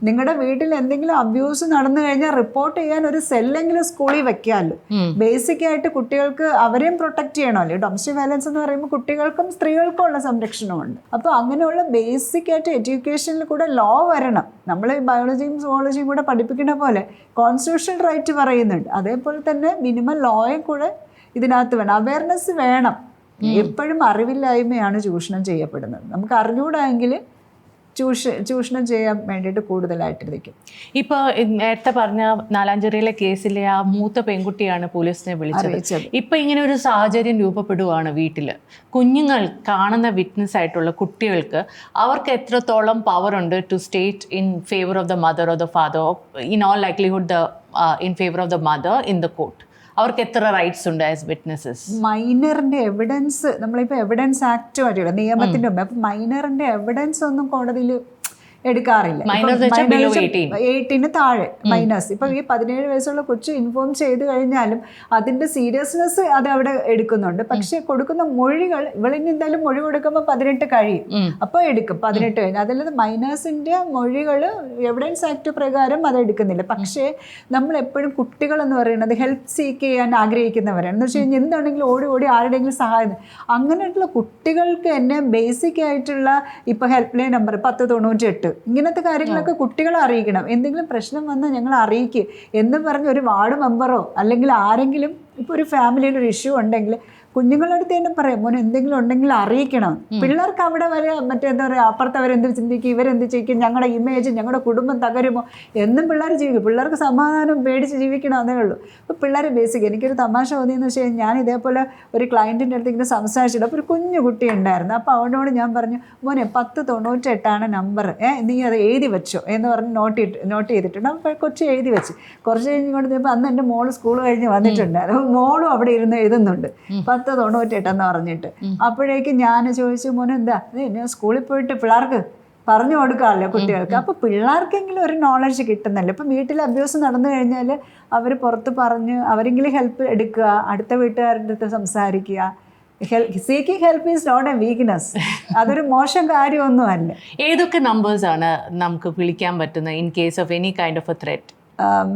നിങ്ങളുടെ വീട്ടിൽ എന്തെങ്കിലും അബ്യൂസ് നടന്നു കഴിഞ്ഞാൽ റിപ്പോർട്ട് ചെയ്യാൻ ഒരു സെല്ലെങ്കിലും സ്കൂളിൽ വെക്കാമല്ലോ. ബേസിക് ആയിട്ട് കുട്ടികൾക്ക് അവരെയും പ്രൊട്ടക്ട് ചെയ്യണമല്ലോ. ഡൊമസ്റ്റിക് വയലൻസ് എന്ന് പറയുമ്പോൾ കുട്ടികൾക്കും സ്ത്രീകൾക്കും ഉള്ള സംരക്ഷണമുണ്ട്. അപ്പോൾ അങ്ങനെയുള്ള ബേസിക് ആയിട്ട് എഡ്യൂക്കേഷനിൽ കൂടെ ലോ വരണം. നമ്മൾ ബയോളജിയും സുവോളജിയും കൂടെ പഠിപ്പിക്കുന്ന പോലെ കോൺസ്റ്റിറ്റ്യൂഷണൽ റൈറ്റ് പറയുന്നുണ്ട്. അതേപോലെ തന്നെ മിനിമം ലോയും കൂടെ ഇതിനകത്ത് വേണം. അവയർനെസ് വേണം. എപ്പോഴും അറിവില്ലായ്മയാണ് ചൂഷണം ചെയ്യപ്പെടുന്നത്. നമുക്ക് അറിഞ്ഞുകൂടായെങ്കിൽ ചൂഷണം ചെയ്യാൻ വേണ്ടിയിട്ട് കൂടുതലായിട്ടിരിക്കും. ഇപ്പോൾ നേരത്തെ പറഞ്ഞ നാലാഞ്ചിറയിലെ കേസിലെ ആ മൂത്ത പെൺകുട്ടിയാണ് പോലീസിനെ വിളിച്ചത്. ഇപ്പം ഇങ്ങനെ ഒരു സാഹചര്യം രൂപപ്പെടുകയാണ് വീട്ടിൽ. കുഞ്ഞുങ്ങൾ കാണുന്ന വിറ്റ്നസ് ആയിട്ടുള്ള കുട്ടികൾക്ക് അവർക്ക് എത്രത്തോളം പവർ ഉണ്ട് to state in favour of the mother or the father, in all likelihood in favour of the mother in the court? അവർക്ക് എത്ര റൈറ്റ്സ് ഉണ്ട് ആസ് വിറ്റ്നസസ്? മൈനറിന്റെ എവിഡൻസ്, നമ്മളിപ്പോൾ എവിഡൻസ് ആക്ട് വരെയുള്ള നിയമത്തിന്റെ മുമ്പ്, അപ്പം മൈനറിന്റെ എവിഡൻസ് ഒന്നും കോടതിയിൽ എടുക്കാറില്ല. 18 താഴെ മൈനസ്. ഇപ്പം ഈ 17 വയസ്സുള്ള കൊച്ചു ഇൻഫോം ചെയ്ത് കഴിഞ്ഞാലും അതിന്റെ സീരിയസ്നെസ് അത് അവിടെ എടുക്കുന്നുണ്ട്. പക്ഷെ കൊടുക്കുന്ന മൊഴികൾ, ഇവളിന് എന്തായാലും മൊഴി കൊടുക്കുമ്പോൾ 18 കഴിയും, അപ്പോൾ എടുക്കും 18 കഴിഞ്ഞ്. അതല്ലാതെ മൈനേഴ്സിന്റെ മൊഴികൾ എവിഡൻസ് ആക്ട് പ്രകാരം അത് എടുക്കുന്നില്ല. പക്ഷേ നമ്മൾ എപ്പോഴും കുട്ടികൾ എന്ന് പറയുന്നത് ഹെൽപ്പ് സീക്ക് ചെയ്യാൻ ആഗ്രഹിക്കുന്നവരാണ്. എന്ന് വെച്ച് കഴിഞ്ഞാൽ എന്താണെങ്കിലും ഓടി ഓടി ആരുടെയെങ്കിലും സഹായം, അങ്ങനെയുള്ള കുട്ടികൾക്ക് തന്നെ ബേസിക് ആയിട്ടുള്ള ഇപ്പോൾ ഹെൽപ്പ് ലൈൻ നമ്പർ 1098 ഇങ്ങനത്തെ കാര്യങ്ങളൊക്കെ കുട്ടികളെ അറിയിക്കണം. എന്തെങ്കിലും പ്രശ്നം വന്നാൽ ഞങ്ങൾ അറിയിക്കുക എന്ന് പറഞ്ഞ് ഒരു വാർഡ് മെമ്പറോ അല്ലെങ്കിൽ ആരെങ്കിലും, ഇപ്പോൾ ഒരു ഫാമിലിയിൽ ഒരു ഇഷ്യൂ ഉണ്ടെങ്കിൽ കുഞ്ഞുങ്ങളുടെ അടുത്ത് തന്നെ പറയാം, മോനെ എന്തെങ്കിലും ഉണ്ടെങ്കിൽ അറിയിക്കണം. പിള്ളേർക്ക് അവിടെ വരെ മറ്റേന്താ പറയുക, അപ്പുറത്ത് അവരെന്ത് ചിന്തിക്കും, ഇവരെന്ത് ചെയ്യിക്കും, ഞങ്ങളുടെ ഇമേജ്, ഞങ്ങളുടെ കുടുംബം തകരുമോ എന്നും പിള്ളേർ ജീവിക്കും. പിള്ളേർക്ക് സമാധാനം പേടിച്ച് ജീവിക്കണം എന്നേ ഉള്ളൂ. അപ്പോൾ പിള്ളേർ ബേസിക്. എനിക്കൊരു തമാശ തോന്നിയെന്ന് വെച്ച് കഴിഞ്ഞാൽ, ഞാൻ ഇതേപോലെ ഒരു ക്ലയൻറ്റിൻ്റെ അടുത്ത് ഇങ്ങനെ സംസാരിച്ചിട്ട് അപ്പോൾ ഒരു കുഞ്ഞു കുട്ടി ഉണ്ടായിരുന്നു. അപ്പോൾ അവനോട് ഞാൻ പറഞ്ഞു, മോനെ 1098 നമ്പർ, നീ അത് എഴുതി വെച്ചോ എന്ന് പറഞ്ഞ് നോട്ട് ചെയ്തിട്ടുണ്ട്. അപ്പോൾ കൊച്ചു എഴുതി വെച്ച്. കുറച്ച് കഴിഞ്ഞ് കൊണ്ട് അന്ന് എൻ്റെ മോള് സ്കൂൾ കഴിഞ്ഞ് വന്നിട്ടുണ്ടായിരുന്നു. മോളും അവിടെ ഇരുന്ന് എഴുതുന്നുണ്ട് 1098 പറഞ്ഞിട്ട്. അപ്പോഴേക്കും ഞാൻ ചോദിച്ചു, മോനെ എന്താ ഞാൻ സ്കൂളിൽ പോയിട്ട് പിള്ളേർക്ക് പറഞ്ഞു കൊടുക്കാമല്ലോ കുട്ടികൾക്ക്. അപ്പോൾ പിള്ളേർക്കെങ്കിലും ഒരു നോളജ് കിട്ടുന്നല്ലോ. ഇപ്പം വീട്ടിൽ അബ്യൂസ് നടന്നു കഴിഞ്ഞാൽ അവർ പുറത്ത് പറഞ്ഞ് അവരെങ്കിലും ഹെൽപ്പ് എടുക്കുക, അടുത്ത വീട്ടുകാരുടെ അടുത്ത് സംസാരിക്കുക. Seeking help is not a weakness. അതൊരു മോശം കാര്യമൊന്നുമല്ല. ഏതൊക്കെ നമ്പേഴ്സാണ് നമുക്ക് വിളിക്കാൻ പറ്റുന്നത് in case of any kind of a threat?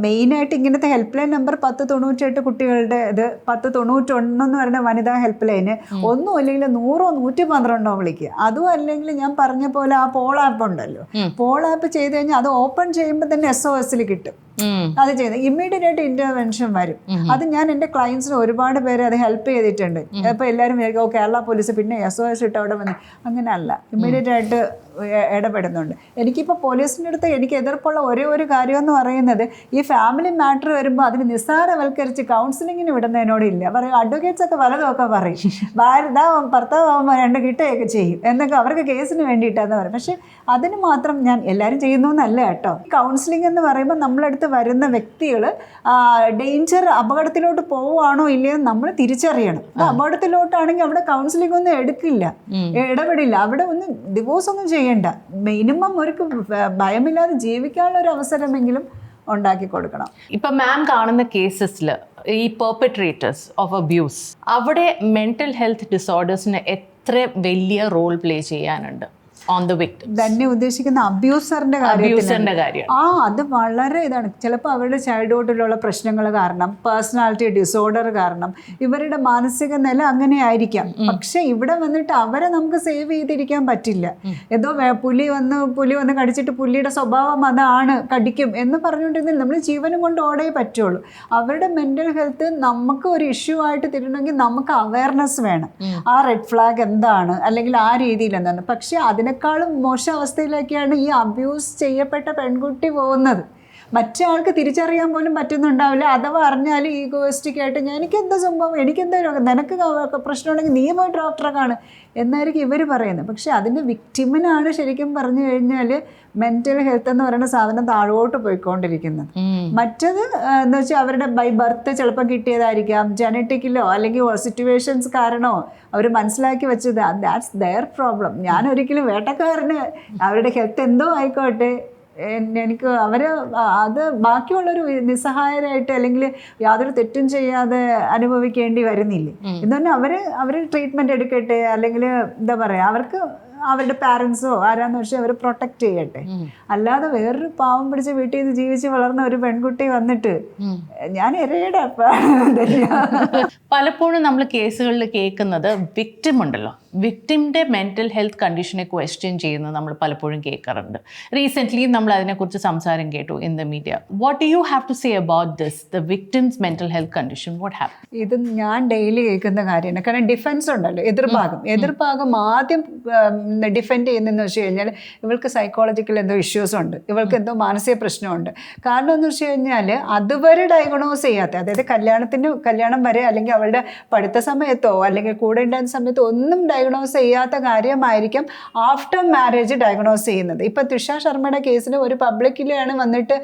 മെയിനായിട്ട് ഇങ്ങനത്തെ ഹെൽപ്പ് ലൈൻ നമ്പർ 1098 കുട്ടികളുടെ ഇത്, 1091 എന്ന് പറയുന്ന വനിതാ ഹെൽപ്പ് ലൈന്. ഒന്നും അല്ലെങ്കിൽ 100 112 വിളിക്കുക. അതും അല്ലെങ്കിൽ ഞാൻ പറഞ്ഞ പോലെ ആ പോൾ ആപ്പ് ഉണ്ടല്ലോ, പോൾ ആപ്പ് ചെയ്ത് കഴിഞ്ഞാൽ അത് ഓപ്പൺ ചെയ്യുമ്പോൾ തന്നെ SOS കിട്ടും. അത് ചെയ്യുന്നത് ഇമ്മീഡിയറ്റ് ആയിട്ട് ഇന്റർവെൻഷൻ വരും. അത് ഞാൻ എൻ്റെ ക്ലയൻസിന് ഒരുപാട് പേര് അത് ഹെൽപ്പ് ചെയ്തിട്ടുണ്ട്. അപ്പോൾ എല്ലാവരും കേരള പോലീസ് പിന്നെ SOS ഇട്ട് അവിടെ വന്ന്, അങ്ങനെയല്ല, ഇമ്മീഡിയറ്റ് ആയിട്ട് ഇടപെടുന്നുണ്ട്. എനിക്കിപ്പോൾ പോലീസിൻ്റെ അടുത്ത് എനിക്ക് എതിർപ്പുള്ള ഒരേ ഒരു കാര്യമെന്ന് പറയുന്നത്, ഈ ഫാമിലി മാറ്റർ വരുമ്പോൾ അതിന് നിസ്സാരവൽക്കരിച്ച് കൗൺസിലിങ്ങിന് വിടുന്നതിനോടില്ല. പറയും അഡ്വക്കേറ്റ്സ് ഒക്കെ പലതൊക്കെ പറയും, ഭർത്താവുമ്പോൾ 2 കിട്ടുകയൊക്കെ ചെയ്യും എന്നൊക്കെ അവർക്ക് കേസിന് വേണ്ടിയിട്ടാന്ന് പറയും. പക്ഷെ അതിന് മാത്രം ഞാൻ എല്ലാവരും ചെയ്യുന്നു എന്നല്ല കേട്ടോ. കൗൺസിലിംഗ് എന്ന് പറയുമ്പോൾ നമ്മളടുത്ത് വരുന്ന വ്യക്തികൾ ഡേഞ്ചർ, അപകടത്തിലോട്ട് പോവുകയാണോ ഇല്ലയെന്ന് നമ്മൾ തിരിച്ചറിയണം. അത് അപകടത്തിലോട്ടാണെങ്കിൽ അവിടെ കൗൺസിലിംഗ് ഒന്നും എടുക്കില്ല, ഇടപെടില്ല. അവിടെ ഒന്നും ഡിവോഴ്സ് ഒന്നും ചെയ്യണ്ട. മിനിമം ഒരു ഭയമില്ലാതെ ജീവിക്കാനുള്ള ഒരു അവസരമെങ്കിലും ഉണ്ടാക്കി കൊടുക്കണം. ഇപ്പം മാം കാണുന്ന കേസസിൽ ഈ പെർപെട്രേറ്റേഴ്സ് ഓഫ് അബ്യൂസ്, അവിടെ മെൻ്റൽ ഹെൽത്ത് ഡിസോർഡേഴ്സിന് എത്ര വലിയ റോൾ പ്ലേ ചെയ്യാനുണ്ട് ഓൺ ദ വിക്ടിം? തന്നെ ഉദ്ദേശിക്കുന്ന അബ്യൂസറിന്റെ കാര്യം അത് വളരെ ഇതാണ്. ചിലപ്പോൾ അവരുടെ ചൈൽഡ്ഹുഡിലുള്ള പ്രശ്നങ്ങൾ കാരണം, പേഴ്സണാലിറ്റി ഡിസോർഡർ കാരണം ഇവരുടെ മാനസിക നില അങ്ങനെ ആയിരിക്കാം. പക്ഷെ ഇവിടെ വന്നിട്ട് അവരെ നമുക്ക് സേവ് ചെയ്തിരിക്കാൻ പറ്റില്ല. ഏതോ പുലി വന്ന് കടിച്ചിട്ട് പുലിയുടെ സ്വഭാവം അതാണ്, കടിക്കും എന്ന് പറഞ്ഞുകൊണ്ടിരുന്നില്ല. നമ്മൾ ജീവനും കൊണ്ട് ഓടേ പറ്റുള്ളൂ. അവരുടെ മെൻ്റൽ ഹെൽത്ത് നമുക്ക് ഒരു ഇഷ്യൂ ആയിട്ട് തരണമെങ്കിൽ നമുക്ക് അവയർനെസ് വേണം. ആ റെഡ് ഫ്ലാഗ് എന്താണ്, അല്ലെങ്കിൽ ആ രീതിയിൽ എന്താണ്. പക്ഷെ അതിനെക്കാളും മോശം അവസ്ഥയിലേക്കാണ് ഈ അബ്യൂസ് ചെയ്യപ്പെട്ട പെൺകുട്ടി പോകുന്നത്. മറ്റേ ആൾക്ക് തിരിച്ചറിയാൻ പോലും പറ്റുന്നുണ്ടാവില്ല. അഥവാ അറിഞ്ഞാൽ ഈഗോയിസ്റ്റിക് ആയിട്ട് എനിക്കെന്താ സംഭവം, എനിക്കെന്താ രോഗം, നിനക്ക് പ്രശ്നമുണ്ടെങ്കിൽ നീ പോയി ഡോക്ടറെ കാണ് എന്നായിരിക്കും ഇവർ പറയുന്നത്. പക്ഷെ അതിൻ്റെ വിക്ടിമിനാണ് ശരിക്കും പറഞ്ഞു കഴിഞ്ഞാൽ മെൻ്റൽ ഹെൽത്ത് എന്ന് പറയുന്ന സാധനം താഴോട്ട് പോയിക്കൊണ്ടിരിക്കുന്നത്. മറ്റത് എന്ന് വെച്ചാൽ അവരുടെ ബൈ ബർത്ത് ചിലപ്പോൾ കിട്ടിയതായിരിക്കാം, ജനറ്റിക്കിലോ അല്ലെങ്കിൽ സിറ്റുവേഷൻസ് കാരണമോ അവർ മനസ്സിലാക്കി വെച്ചത്. That's their problem. ഞാൻ ഒരിക്കലും വേട്ടക്കാരന് അവരുടെ ഹെൽത്ത് എന്തോ ആയിക്കോട്ടെ, എനിക്ക് അവർ അത് ബാക്കിയുള്ളൊരു നിസ്സഹായരായിട്ട് അല്ലെങ്കിൽ യാതൊരു തെറ്റും ചെയ്യാതെ അനുഭവിക്കേണ്ടി വരുന്നില്ലേ എന്ന് പറഞ്ഞാൽ അവർ ട്രീറ്റ്മെൻറ്റ് എടുക്കട്ടെ, അല്ലെങ്കിൽ എന്താ പറയുക, അവർക്ക് അവരുടെ പാരൻസോ ആരാന്ന് വെച്ചാൽ അവർ പ്രൊട്ടക്റ്റ് ചെയ്യട്ടെ. അല്ലാതെ വേറൊരു പാവം പിടിച്ച് വീട്ടിൽ നിന്ന് ജീവിച്ച് വളർന്ന ഒരു പെൺകുട്ടി വന്നിട്ട് ഞാൻ ഇരയുടെ പലപ്പോഴും നമ്മൾ കേസുകളിൽ കേൾക്കുന്നത് വിക്ടിം ഉണ്ടല്ലോ, വിക്ടിമിൻ്റെ മെൻ്റൽ ഹെൽത്ത് കണ്ടീഷനെ ക്വസ്റ്റ്യൻ ചെയ്യുന്നത് നമ്മൾ പലപ്പോഴും കേൾക്കാറുണ്ട്. റീസെൻ്റ്ലി നമ്മൾ അതിനെക്കുറിച്ച് സംസാരം കേട്ടു in the media. What do you have to say about this, the victims mental health condition? What happen? ഇത് ഞാൻ ഡെയിലി കേൾക്കുന്ന കാര്യമാണ്. കാരണം ഡിഫെൻസ് ഉണ്ടല്ലോ, എതിർഭാഗം ആദ്യം ഡിഫെൻഡ് ചെയ്യുന്നതെന്ന് വെച്ച് കഴിഞ്ഞാൽ ഇവൾക്ക് സൈക്കോളജിക്കൽ എന്തോ ഇഷ്യൂസ് ഉണ്ട്, ഇവൾക്ക് എന്തോ മാനസിക പ്രശ്നമുണ്ട്. കാരണം എന്ന് വെച്ച് കഴിഞ്ഞാൽ അതുവരെ ഡയഗ്നോസ് ചെയ്യാത്ത, അതായത് കല്യാണം വരെ അല്ലെങ്കിൽ അവളുടെ പഠിത്ത സമയത്തോ അല്ലെങ്കിൽ കൂടെ ഉണ്ടായിരുന്ന സമയത്തോ ഒന്നും ഡയഗ്നോസ് ചെയ്യാത്ത കാര്യമായിരിക്കും ആഫ്റ്റർ മാരേജ് ഡയഗ്നോസ് ചെയ്യുന്നത്. ഇപ്പം തുഷാർ ശർമ്മയുടെ കേസിൽ ഒരു പബ്ലിക്കിലാണ് വന്നിട്ട്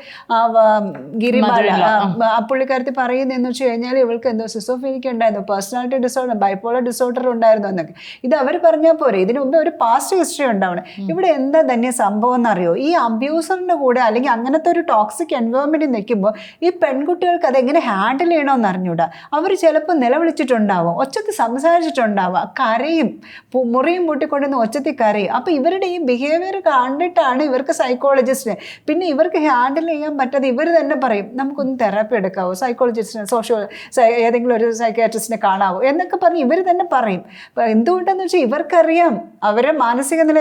ഗിരിബാല ആ പുള്ളിക്കാരത്തി പറയുന്നതെന്ന് വെച്ച് കഴിഞ്ഞാൽ ഇവൾക്ക് എന്തോ സിസോഫ്രീനിയ ഉണ്ടായിരുന്നു, പേഴ്സണാലിറ്റി ഡിസോർഡർ, ബൈപ്പോളർ ഡിസോർഡർ ഉണ്ടായിരുന്നു എന്നൊക്കെ. ഇത് അവർ പറഞ്ഞാൽ പോരെ, ഇതിനു മുമ്പേ ഒരു പാസ്റ്റ് ഹിസ്റ്ററി ഉണ്ടാവണം. ഇവിടെ എന്താ തന്നെ സംഭവം എന്നറിയോ, ഈ അബ്യൂസറിൻ്റെ കൂടെ അല്ലെങ്കിൽ അങ്ങനത്തെ ഒരു ടോക്സിക് എൻവയോൺമെൻറ്റിൽ നിൽക്കുമ്പോൾ ഈ പെൺകുട്ടികൾക്ക് അതെങ്ങനെ ഹാൻഡിൽ ചെയ്യണമെന്ന് അറിഞ്ഞൂടാ. അവർ ചിലപ്പോൾ നിലവിളിച്ചിട്ടുണ്ടാവും, ഒച്ചത്തിൽ സംസാരിച്ചിട്ടുണ്ടാവുക, കരയും, മുറിയും പൂട്ടിക്കൊണ്ടുവന്ന് ഒച്ചത്തിൽ കരയും. അപ്പോൾ ഇവരുടെ ഈ ബിഹേവിയർ കണ്ടിട്ടാണ് ഇവർക്ക് സൈക്കോളജിസ്റ്റിനെ, പിന്നെ ഇവർക്ക് ഹാൻഡിൽ ചെയ്യാൻ പറ്റാതെ ഇവർ തന്നെ പറയും നമുക്കൊന്ന് തെറാപ്പി എടുക്കാവോ, സൈക്കോളജിസ്റ്റിനെ ഏതെങ്കിലും ഒരു സൈക്യാട്രിസ്റ്റിനെ കാണാവോ എന്നൊക്കെ പറഞ്ഞ് ഇവർ തന്നെ പറയും. എന്തുകൊണ്ടെന്ന് വെച്ചാൽ ഇവർക്കറിയാം അവരെ മാനസിക നില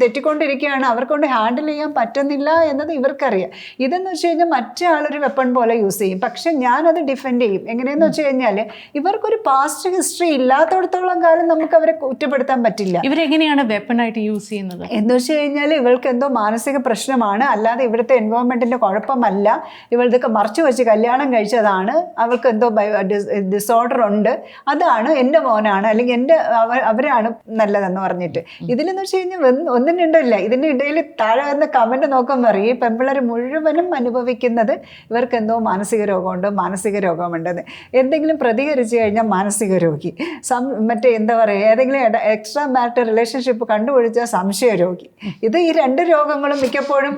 തെറ്റിക്കൊണ്ടിരിക്കുകയാണ്, അവർക്കൊണ്ട് ഹാൻഡിൽ ചെയ്യാൻ പറ്റുന്നില്ല എന്നത് ഇവർക്കറിയാം. ഇതെന്ന് വെച്ച് കഴിഞ്ഞാൽ മറ്റേ ആളൊരു വെപ്പൺ പോലെ യൂസ് ചെയ്യും. പക്ഷെ ഞാനത് ഡിഫെൻഡ് ചെയ്യും. എങ്ങനെയെന്ന് വെച്ച് കഴിഞ്ഞാൽ ഇവർക്കൊരു പാസ്റ്റ് ഹിസ്റ്ററി ഇല്ലാത്തടത്തോളം കാലം നമുക്ക് അവരെ കുറ്റപ്പെടുത്താൻ പറ്റില്ല. ഇവരെങ്ങനെയാണ് വെപ്പണായിട്ട് യൂസ് ചെയ്യുന്നത് എന്ന് വെച്ച് കഴിഞ്ഞാൽ ഇവൾക്ക് എന്തോ മാനസിക പ്രശ്നമാണ്, അല്ലാതെ ഇവിടുത്തെ എൻവയോൺമെൻറ്റിൻ്റെ കുഴപ്പമല്ല, ഇവൾക്കൊക്കെ മറച്ചു വെച്ച് കല്യാണം കഴിച്ചതാണ്, അവൾക്ക് എന്തോ ഡിസോർഡർ ഉണ്ട്, അതാണ് എൻ്റെ മോനാണ് അല്ലെങ്കിൽ അവരാണ് നല്ലതെന്ന് പറഞ്ഞിട്ട്. ഇതിലെന്ന് വെച്ച് കഴിഞ്ഞാൽ ഒന്നിനുണ്ടല്ല, ഇതിൻ്റെ ഇടയിൽ താഴെ വന്ന കമൻറ്റ് നോക്കാൻ പറയും ഈ പെൺപിള്ളേർ മുഴുവനും അനുഭവിക്കുന്നത് ഇവർക്ക് എന്തോ മാനസിക രോഗമുണ്ടെന്ന്. എന്തെങ്കിലും പ്രതികരിച്ചു കഴിഞ്ഞാൽ മാനസിക രോഗി, മറ്റേ എന്താ പറയുക, ഏതെങ്കിലും എക്സ്ട്രാ മാരിറ്റൽ റിലേഷൻഷിപ്പ് കണ്ടുപിടിച്ച സംശയ രോഗി. ഇത് ഈ 2 രോഗങ്ങളും മിക്കപ്പോഴും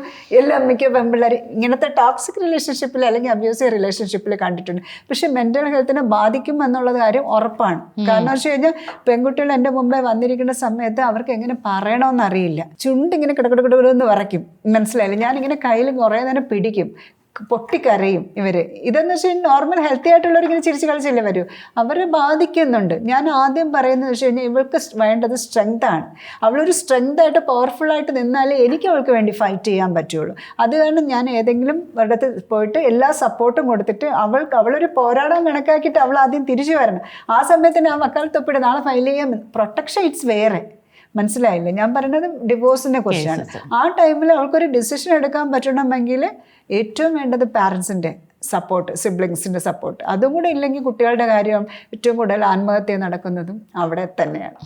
മിക്ക പെൺപിള്ളേർ ഇങ്ങനത്തെ ടോക്സിക് റിലേഷൻഷിപ്പിൽ അല്ലെങ്കിൽ അബ്യൂസീവ് റിലേഷൻഷിപ്പിൽ കണ്ടിട്ടുണ്ട്. പക്ഷെ മെൻ്റൽ ഹെൽത്തിനെ ബാധിക്കും എന്നുള്ളത് കാര്യം ഉറപ്പാണ്. കാരണം വെച്ച് കഴിഞ്ഞാൽ പെൺകുട്ടികൾ എൻ്റെ മുമ്പേ വന്നിരിക്കുന്ന സമയത്ത് അവർക്ക് എങ്ങനെ പറയണമെന്നറിയില്ല. ചുണ്ടിങ്ങനെ കിടക്കിടക്കിടന്ന് വരയ്ക്കും, മനസ്സിലായില്ല. ഞാനിങ്ങനെ കയ്യിൽ കുറേ നേരം പിടിക്കും, പൊട്ടിക്കരയും ഇവര്. ഇതെന്ന് വെച്ചാൽ നോർമൽ ഹെൽത്തി ആയിട്ടുള്ളവരിങ്ങനെ ചിരിച്ച് കളിച്ചല്ലേ വരൂ. അവരെ ബാധിക്കുന്നുണ്ട്. ഞാൻ ആദ്യം പറയുന്നത് വെച്ച് കഴിഞ്ഞാൽ ഇവൾക്ക് വേണ്ടത് സ്ട്രെങ്ത് ആണ്. അവളൊരു സ്ട്രെങ്ത് ആയിട്ട് പവർഫുള്ളായിട്ട് നിന്നാലേ എനിക്ക് അവൾക്ക് വേണ്ടി ഫൈറ്റ് ചെയ്യാൻ പറ്റുള്ളൂ. അത് കാരണം ഞാൻ ഏതെങ്കിലും ഒരിടത്ത് പോയിട്ട് എല്ലാ സപ്പോർട്ടും കൊടുത്തിട്ട് അവളൊരു പോരാടാൻ കണക്കാക്കിയിട്ട് അവൾ ആദ്യം തിരിച്ചു വരണം. ആ സമയത്ത് ആ വക്കാലത്തൊപ്പിട്ട് നാളെ ഫയൽ ചെയ്യാൻ പ്രൊട്ടക്ഷൻ ഇറ്റ്സ് വേറെ. മനസ്സിലായില്ലേ? ഞാൻ പറയുന്നത് ഡിവോഴ്സിനെ കുറിച്ചാണ്. ആ ടൈമിൽ അവൾക്കൊരു ഡിസിഷൻ എടുക്കാൻ പറ്റണമെങ്കിൽ ഏറ്റവും വേണ്ടത് പാരൻസിൻ്റെ സപ്പോർട്ട്, സിബ്ലിങ്സിൻ്റെ സപ്പോർട്ട്. അതും കൂടെ ഇല്ലെങ്കിൽ കുട്ടികളുടെ കാര്യം ഏറ്റവും കൂടുതൽ ആത്മഹത്യ നടക്കുന്നതും അവിടെ തന്നെയാണ്.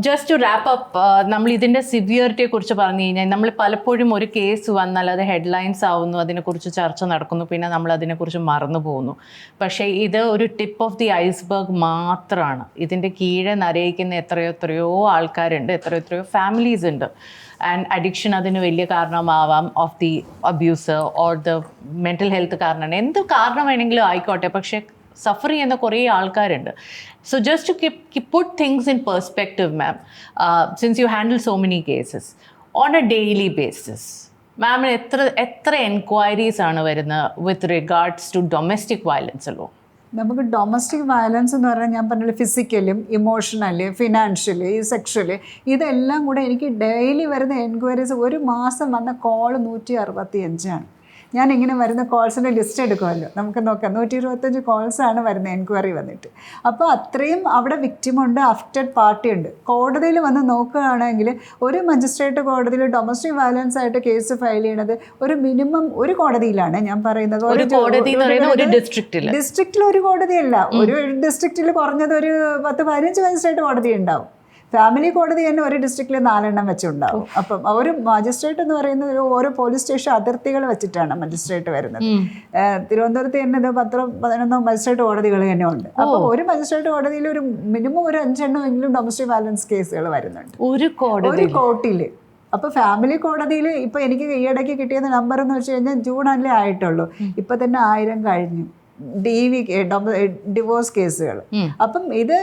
ജസ്റ്റ് ടു റാപ്പ് അപ്പ്, നമ്മൾ ഇതിൻ്റെ സിവിയറിറ്റിയെ കുറിച്ച് പറഞ്ഞു കഴിഞ്ഞാൽ നമ്മൾ പലപ്പോഴും ഒരു കേസ് വന്നാൽ അത് ഹെഡ്ലൈൻസ് ആവുന്നു, അതിനെക്കുറിച്ച് ചർച്ച നടക്കുന്നു, പിന്നെ നമ്മൾ അതിനെക്കുറിച്ച് മറന്നു പോകുന്നു. പക്ഷേ ഇത് ഒരു ടിപ്പ് ഓഫ് ദി ഐസ്ബർഗ് മാത്രമാണ്. ഇതിൻ്റെ കീഴെ നരയിക്കുന്ന എത്രയോ ആൾക്കാരുണ്ട്, എത്രയോ ഫാമിലീസ് ഉണ്ട്. ആൻഡ് അഡിക്ഷൻ അതിന് വലിയ കാരണമാവാം, of the abuser or the mental health കാരണമാണ്, എന്ത് കാരണം വേണമെങ്കിലും ആയിക്കോട്ടെ. പക്ഷേ സഫർ ചെയ്യുന്ന കുറേ ആൾക്കാരുണ്ട്. So just to put things in perspective ma'am, since you handle so many cases on a daily basis, മാമിന് എത്ര എൻക്വയറീസ് ആണ് വരുന്നത് with regards to domestic violence അല്ലോ? നമുക്ക് ഡൊമസ്റ്റിക് വയലൻസ് എന്ന് പറഞ്ഞാൽ ഞാൻ പറഞ്ഞില്ല, ഫിസിക്കലും ഇമോഷണല് ഫിനാൻഷ്യലി സെക്ഷല് ഇതെല്ലാം കൂടെ എനിക്ക് ഡെയിലി വരുന്ന എൻക്വയറീസ്, ഒരു മാസം വന്ന കോള് 165ആണ്. ഞാൻ ഇങ്ങനെ വരുന്ന കോൾസിൻ്റെ ലിസ്റ്റ് എടുക്കുമല്ലോ, നമുക്ക് നോക്കാം. 125 കോൾസാണ് വരുന്നത് എൻക്വയറി വന്നിട്ട്. അപ്പോൾ അത്രയും അവിടെ വിക്റ്റിമുണ്ട്, അഫക്റ്റഡ് പാർട്ടിയുണ്ട്. കോടതിയിൽ വന്ന് നോക്കുകയാണെങ്കിൽ ഒരു മജിസ്ട്രേറ്റ് കോടതിയിൽ ഡൊമസ്റ്റിക് വയലൻസ് ആയിട്ട് കേസ് ഫയൽ ചെയ്യണത് ഒരു മിനിമം ഒരു കോടതിയിലാണ് ഞാൻ പറയുന്നത്. ഡിസ്ട്രിക്റ്റിൽ ഒരു കോടതിയല്ല, ഒരു ഡിസ്ട്രിക്റ്റിൽ കുറഞ്ഞത് ഒരു 10-15 മജിസ്ട്രേറ്റ് കോടതി ഉണ്ടാവും. ഫാമിലി കോടതി തന്നെ ഒരു ഡിസ്ട്രിക്റ്റിൽ 4 എണ്ണം വെച്ചുണ്ടാവും. അപ്പം ഒരു മജിസ്ട്രേറ്റ് എന്ന് പറയുന്നത് ഓരോ പോലീസ് സ്റ്റേഷൻ അതിർത്തികൾ വെച്ചിട്ടാണ് മജിസ്ട്രേറ്റ് വരുന്നത്. തിരുവനന്തപുരത്ത് തന്നെ 10-11 മജിസ്ട്രേറ്റ് കോടതികൾ തന്നെ ഉണ്ട്. അപ്പോൾ ഒരു മജിസ്ട്രേറ്റ് കോടതിയിൽ ഒരു മിനിമം ഒരു 5 എണ്ണമെങ്കിലും ഡൊമസ്റ്റിക് വയലൻസ് കേസുകൾ വരുന്നുണ്ട് ഒരു കോർട്ടിൽ. അപ്പോൾ ഫാമിലി കോടതിയിൽ ഇപ്പോൾ എനിക്ക് ഈയിടയ്ക്ക് കിട്ടിയ നമ്പർ എന്ന് വെച്ച് കഴിഞ്ഞാൽ ജൂണല്ലേ ആയിട്ടുള്ളൂ, ഇപ്പം തന്നെ 1000 കഴിഞ്ഞു ഡിവോഴ്സ് കേസുകൾ. അപ്പം ഇത്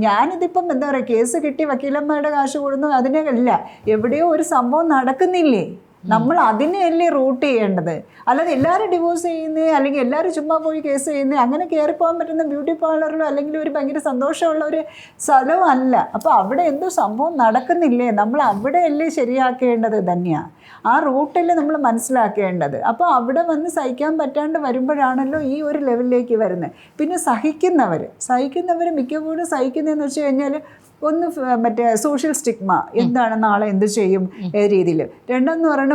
ഞാനിതിപ്പം എന്താ പറയുക, കേസ് കിട്ടി വക്കീലന്മാരുടെ കാശ് കൂടുന്നു അതിനല്ല, എവിടെയോ ഒരു സംഭവം നടക്കുന്നില്ലേ, നമ്മൾ അതിനെയല്ലേ റൂട്ട് ചെയ്യേണ്ടത്. അല്ലാതെ എല്ലാവരും ഡിവോഴ്സ് ചെയ്യുന്നത് അല്ലെങ്കിൽ എല്ലാവരും ചുമ്മാ പോയി കേസ് ചെയ്യുന്നത്, അങ്ങനെ കയറി പോകാൻ പറ്റുന്ന ബ്യൂട്ടി പാർലറിലോ അല്ലെങ്കിൽ ഒരു ഭയങ്കര സന്തോഷമുള്ള ഒരു സ്ഥലവും അല്ല. അപ്പോൾ അവിടെ എന്തോ സംഭവം നടക്കുന്നില്ലേ, നമ്മൾ അവിടെയല്ലേ ശരിയാക്കേണ്ടത് തന്നെയാണ്. ആ റൂട്ടല്ലേ നമ്മൾ മനസ്സിലാക്കേണ്ടത്. അപ്പോൾ അവിടെ വന്ന് സഹിക്കാൻ പറ്റാണ്ട് വരുമ്പോഴാണല്ലോ ഈ ഒരു ലെവലിലേക്ക് വരുന്നത്. പിന്നെ സഹിക്കുന്നവർ മിക്കപ്പോഴും സഹിക്കുന്നതെന്ന് വെച്ച് കഴിഞ്ഞാൽ ഒന്ന് മറ്റേ സോഷ്യൽ സ്റ്റിഗ്മ, എന്താണ് നാളെ എന്ത് ചെയ്യും രീതിയിൽ. രണ്ടെന്ന് പറയുന്നത്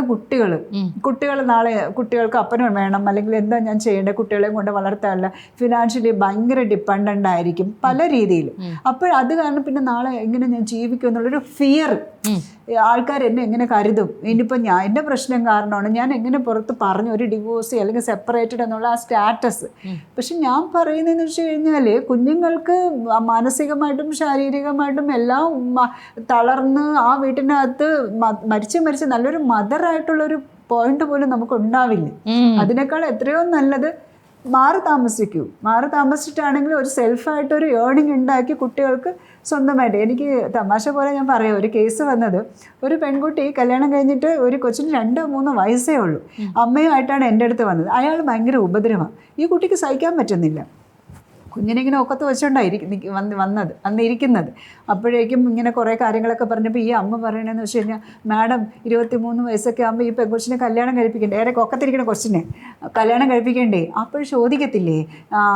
കുട്ടികൾ നാളെ കുട്ടികൾക്ക് അപ്പനും വേണം, അല്ലെങ്കിൽ എന്താ ഞാൻ ചെയ്യേണ്ടത്, കുട്ടികളെയും കൊണ്ട് വളർത്താനല്ല, ഫിനാൻഷ്യലി ഭയങ്കര ഡിപ്പെൻഡൻ്റ് ആയിരിക്കും പല രീതിയിൽ. അപ്പോൾ അത് കാരണം പിന്നെ നാളെ എങ്ങനെ ഞാൻ ജീവിക്കും എന്നുള്ളൊരു ഫിയർ. ആൾക്കാർ എന്നെ എങ്ങനെ കരുതും, ഇനിയിപ്പോൾ എൻ്റെ പ്രശ്നം കാരണമാണ് ഞാൻ എങ്ങനെ പുറത്ത് പറഞ്ഞു ഒരു ഡിവോഴ്സ് അല്ലെങ്കിൽ സെപ്പറേറ്റഡ് എന്നുള്ള ആ സ്റ്റാറ്റസ്. പക്ഷെ ഞാൻ പറയുന്നതെന്ന് വെച്ച് കഴിഞ്ഞാൽ കുഞ്ഞുങ്ങൾക്ക് മാനസികമായിട്ടും ശാരീരികമായിട്ടും എല്ലാം തളർന്ന് ആ വീട്ടിനകത്ത് മരിച്ച് നല്ലൊരു മദറായിട്ടുള്ളൊരു പോയിന്റ് പോലും നമുക്ക് ഉണ്ടാവില്ല. അതിനേക്കാൾ എത്രയോ നല്ലത് മാറി താമസിച്ചിട്ടാണെങ്കിൽ ഒരു സെൽഫായിട്ടൊരു ഏർണിംഗ് ഉണ്ടാക്കി കുട്ടികൾക്ക് സ്വന്തമായിട്ട്. എനിക്ക് തമാശ പോലെ ഞാൻ പറയാം, ഒരു കേസ് വന്നത്, ഒരു പെൺകുട്ടി കല്യാണം കഴിഞ്ഞിട്ട് ഒരു കൊച്ചിന് 2-3 വയസ്സേ ഉള്ളൂ, അമ്മയുമായിട്ടാണ് എൻ്റെ അടുത്ത് വന്നത്. അയാൾ ഭയങ്കര ഉപദ്രവമാണ്, ഈ കുട്ടിക്ക് സഹിക്കാൻ പറ്റുന്നില്ല. കുഞ്ഞിനെ ഇങ്ങനെ ഒക്കത്ത് വെച്ചുകൊണ്ടായിരിക്കും അന്ന് ഇരിക്കുന്നത്. അപ്പോഴേക്കും ഇങ്ങനെ കുറേ കാര്യങ്ങളൊക്കെ പറഞ്ഞപ്പോൾ ഈ അമ്മ പറയണതെന്ന് വെച്ച് കഴിഞ്ഞാൽ, മാഡം 23 വയസ്സൊക്കെ ആകുമ്പോൾ ഈ പെൺകൊച്ചിനെ കല്യാണം കഴിപ്പിക്കണ്ടേ, ഏറെ ഒക്കത്തിരിക്കുന്ന കൊച്ചിനെ കല്യാണം കഴിപ്പിക്കണ്ടേ. അപ്പോൾ ചോദിക്കത്തില്ലേ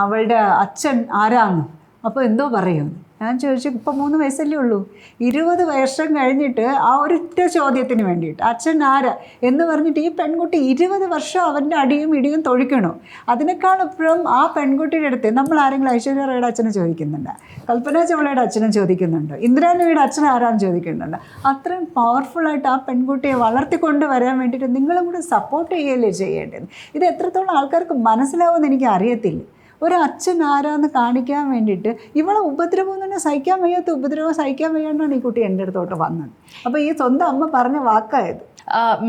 അവളുടെ അച്ഛൻ ആരാന്ന്, അപ്പോൾ എന്തോ പറയും. ഞാൻ ചോദിച്ചു, ഇപ്പം 3 വയസ്സല്ലേ ഉള്ളൂ, 20 വർഷം കഴിഞ്ഞിട്ട് ആ ഒരൊറ്റ ചോദ്യത്തിന് വേണ്ടിയിട്ട് അച്ഛൻ ആരാ എന്ന് പറഞ്ഞിട്ട് ഈ പെൺകുട്ടി 20 വർഷം അവൻ്റെ അടിയും ഇടിയും തൊഴിക്കണോ. അതിനേക്കാളെപ്പോഴും ആ പെൺകുട്ടിയുടെ അടുത്ത് നമ്മൾ ആരെങ്കിലും ഐശ്വര്യ റായുടെ അച്ഛനെ ചോദിക്കുന്നുണ്ട്, കൽപ്പന ചൗളയുടെ അച്ഛനെ ചോദിക്കുന്നുണ്ട്, ഇന്ദിരാഗാന്ധിയുടെ അച്ഛൻ ആരാന്ന് ചോദിക്കുന്നുണ്ട്. അത്രയും പവർഫുള്ളായിട്ട് ആ പെൺകുട്ടിയെ വളർത്തിക്കൊണ്ട് വരാൻ വേണ്ടിയിട്ട് നിങ്ങളും കൂടെ സപ്പോർട്ട് ചെയ്യുകയല്ലേ ചെയ്യേണ്ടത്. ഇത് എത്രത്തോളം ആൾക്കാർക്ക് മനസ്സിലാവുമെന്ന് എനിക്ക് അറിയത്തില്ല. ഒരു അച്ഛൻ ആരാന്ന് കാണിക്കാൻ വേണ്ടിയിട്ട് ഇവളെ ഉപദ്രവം തന്നെ സഹിക്കാൻ വയ്യാത്ത ഉപദ്രവം സഹിക്കാൻ വയ്യാണ്ടാണ് ഈ കുട്ടി എൻ്റെ അടുത്തോട്ട് വന്നത്. അപ്പോൾ ഈ സ്വന്തം അമ്മ പറഞ്ഞ വാക്കായത്.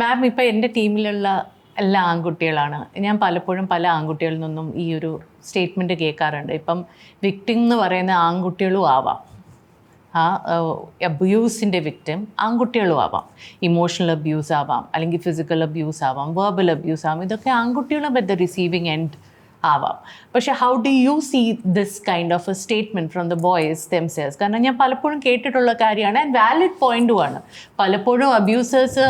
മാം ഇപ്പം എൻ്റെ ടീമിലുള്ള എല്ലാ ആൺകുട്ടികളാണ്. ഞാൻ പലപ്പോഴും പല ആൺകുട്ടികളിൽ നിന്നും ഈ ഒരു സ്റ്റേറ്റ്മെൻറ്റ് കേൾക്കാറുണ്ട്. ഇപ്പം വിക്ടിം എന്ന് പറയുന്ന ആൺകുട്ടികളും ആവാം, ആ അബ്യൂസിൻ്റെ വിക്ടിം ആൺകുട്ടികളും ആവാം, ഇമോഷണൽ അബ്യൂസ് ആവാം, അല്ലെങ്കിൽ ഫിസിക്കൽ അബ്യൂസ് ആവാം, വെർബൽ അബ്യൂസ് ആവാം, ഇതൊക്കെ ആൺകുട്ടികളും അറ്റ് ദ റിസീവിങ് എൻഡ് ആവാം. പക്ഷേ how do you see this kind of a statement from the boys themselves? കാരണം ഞാൻ പലപ്പോഴും കേട്ടിട്ടുള്ള കാര്യമാണ്, ആൻഡ് വാലിഡ് പോയിന്റുമാണ്. പലപ്പോഴും അബ്യൂസേഴ്സ്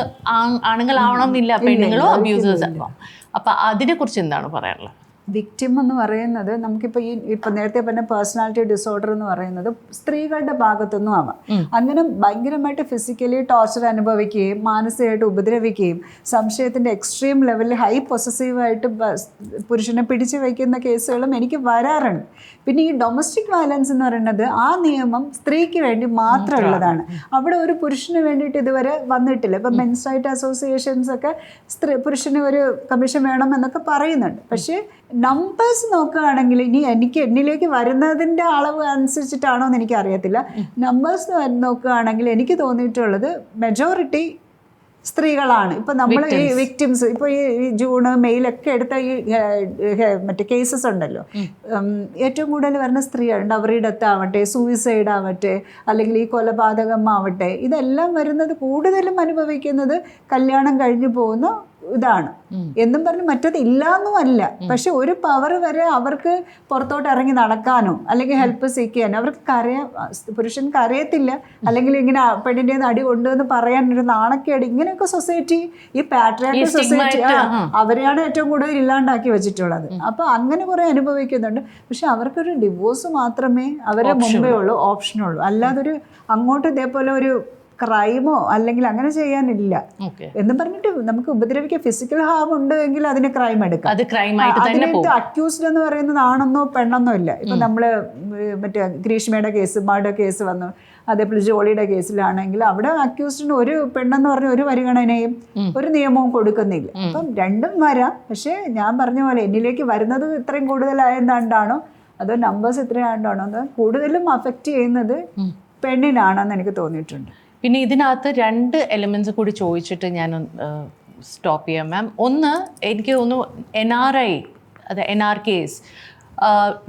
ആണുങ്ങളാവണം എന്നില്ല, പെണ്ണുങ്ങളും അബ്യൂസേഴ്സ് ആവാം. അപ്പം അതിനെക്കുറിച്ച് എന്താണ് പറയാനുള്ളത്? വിക്ടിം എന്ന് പറയുന്നത് നമുക്കിപ്പോൾ ഇപ്പം നേരത്തെ പറഞ്ഞ പേഴ്സണാലിറ്റി ഡിസോർഡർ എന്ന് പറയുന്നത് സ്ത്രീകളുടെ ഭാഗത്തൊന്നും ആവാം. അങ്ങനെ ഭയങ്കരമായിട്ട് ഫിസിക്കലി ടോർച്ചർ അനുഭവിക്കുകയും മാനസികമായിട്ട് ഉപദ്രവിക്കുകയും സംശയത്തിൻ്റെ എക്സ്ട്രീം ലെവലിൽ ഹൈ പൊസസീവായിട്ട് പുരുഷനെ പിടിച്ചു വയ്ക്കുന്ന കേസുകളും എനിക്ക് വരാറുണ്ട്. പിന്നെ ഈ ഡൊമസ്റ്റിക് വയലൻസ് എന്ന് പറയുന്നത് ആ നിയമം സ്ത്രീക്ക് വേണ്ടി മാത്രമുള്ളതാണ്. അവിടെ ഒരു പുരുഷന് വേണ്ടിയിട്ട് ഇതുവരെ വന്നിട്ടില്ല. ഇപ്പം മെൻസ് റൈറ്റ് അസോസിയേഷൻസ് ഒക്കെ പുരുഷന് ഒരു കമ്മീഷൻ വേണം എന്നൊക്കെ പറയുന്നുണ്ട്. പക്ഷേ നമ്പേഴ്സ് നോക്കുകയാണെങ്കിൽ ഇനി എന്നിലേക്ക് വരുന്നതിൻ്റെ അളവ് അനുസരിച്ചിട്ടാണോ എന്ന് എനിക്കറിയത്തില്ല. നമ്പേഴ്സ് നോക്കുകയാണെങ്കിൽ എനിക്ക് തോന്നിയിട്ടുള്ളത് മെജോറിറ്റി സ്ത്രീകളാണ്. ഇപ്പം നമ്മൾ ഈ വിക്ടിംസ് ഇപ്പോൾ ഈ ജൂൺ മെയിലൊക്കെ എടുത്ത ഈ മറ്റേ കേസസ് ഉണ്ടല്ലോ, ഏറ്റവും കൂടുതൽ വരുന്ന സ്ത്രീയാണ്. ഡവറി ഡെത്ത് ആവട്ടെ, സൂയിസൈഡ് ആവട്ടെ, അല്ലെങ്കിൽ ഈ കൊലപാതകം ആവട്ടെ, ഇതെല്ലാം വരുന്നത് കൂടുതലും അനുഭവിക്കുന്നത് കല്യാണം കഴിഞ്ഞു പോകുന്ന ഇതാണ്. എന്നും പറഞ്ഞ് മറ്റത് ഇല്ലാന്നുമല്ല, പക്ഷെ ഒരു പവർ വരെ അവർക്ക് പുറത്തോട്ട് ഇറങ്ങി നടക്കാനോ അല്ലെങ്കിൽ ഹെൽപ്പ് സീക്ക് ചെയ്യാനോ അവർക്ക് പുരുഷൻക്ക് അറിയത്തില്ല. അല്ലെങ്കിൽ ഇങ്ങനെ പെണ്ണിൻ്റെ അടി കൊണ്ടുവന്ന് പറയാനൊരു നാണക്കേട്, ഇങ്ങനെയൊക്കെ സൊസൈറ്റി, ഈ പാട്രിയാർക്കൽ സൊസൈറ്റി അവരെയാണ് ഏറ്റവും കൂടുതൽ ഇല്ലാണ്ടാക്കി വെച്ചിട്ടുള്ളത്. അപ്പൊ അങ്ങനെ കുറെ അനുഭവിക്കുന്നുണ്ട്. പക്ഷെ അവർക്കൊരു ഡിവോഴ്സ് മാത്രമേ അവരെ മുമ്പേ ഉള്ളൂ, ഓപ്ഷനുള്ളൂ. അല്ലാതൊരു അങ്ങോട്ട് ഇതേപോലെ ഒരു ക്രൈമോ അല്ലെങ്കിൽ അങ്ങനെ ചെയ്യാനില്ല എന്ന് പറഞ്ഞിട്ട് നമുക്ക് ഉപദ്രവിക്കുക. ഫിസിക്കൽ ഹാം ഉണ്ട് എങ്കിൽ അതിന് ക്രൈം എടുക്കാം. അതിനകത്ത് അക്യൂസ്ഡ് എന്ന് പറയുന്നത് ആണെന്നോ പെണ്ണെന്നോ ഇല്ല. ഇപ്പം നമ്മള് മറ്റേ ഗ്രീഷ്മയുടെ കേസ്, മർഡർ കേസ് വന്നു, അതേപോലെ ജോളിയുടെ കേസിലാണെങ്കിൽ അവിടെ അക്യൂസ്ഡിന് ഒരു പെണ്ണെന്ന് പറഞ്ഞ ഒരു പരിഗണനയും ഒരു നിയമവും കൊടുക്കുന്നില്ല. അപ്പം രണ്ടും വരാം. പക്ഷേ ഞാൻ പറഞ്ഞ പോലെ എന്നിലേക്ക് വരുന്നത് ഇത്രയും കൂടുതലായതുകൊണ്ടാണോ അതോ നമ്പേഴ്സ് ഇത്രയായതുകൊണ്ടാണോ അത് കൂടുതലും അഫക്റ്റ് ചെയ്യുന്നത് പെണ്ണിനാണെന്ന് എനിക്ക് തോന്നിയിട്ടുണ്ട്. പിന്നെ ഇതിനകത്ത് 2 എലിമെൻറ്റ്സ് കൂടി ചോദിച്ചിട്ട് ഞാൻ സ്റ്റോപ്പ് ചെയ്യാം മാം. ഒന്ന്, എനിക്ക് തോന്നുന്നു NRI, അത് NRKs,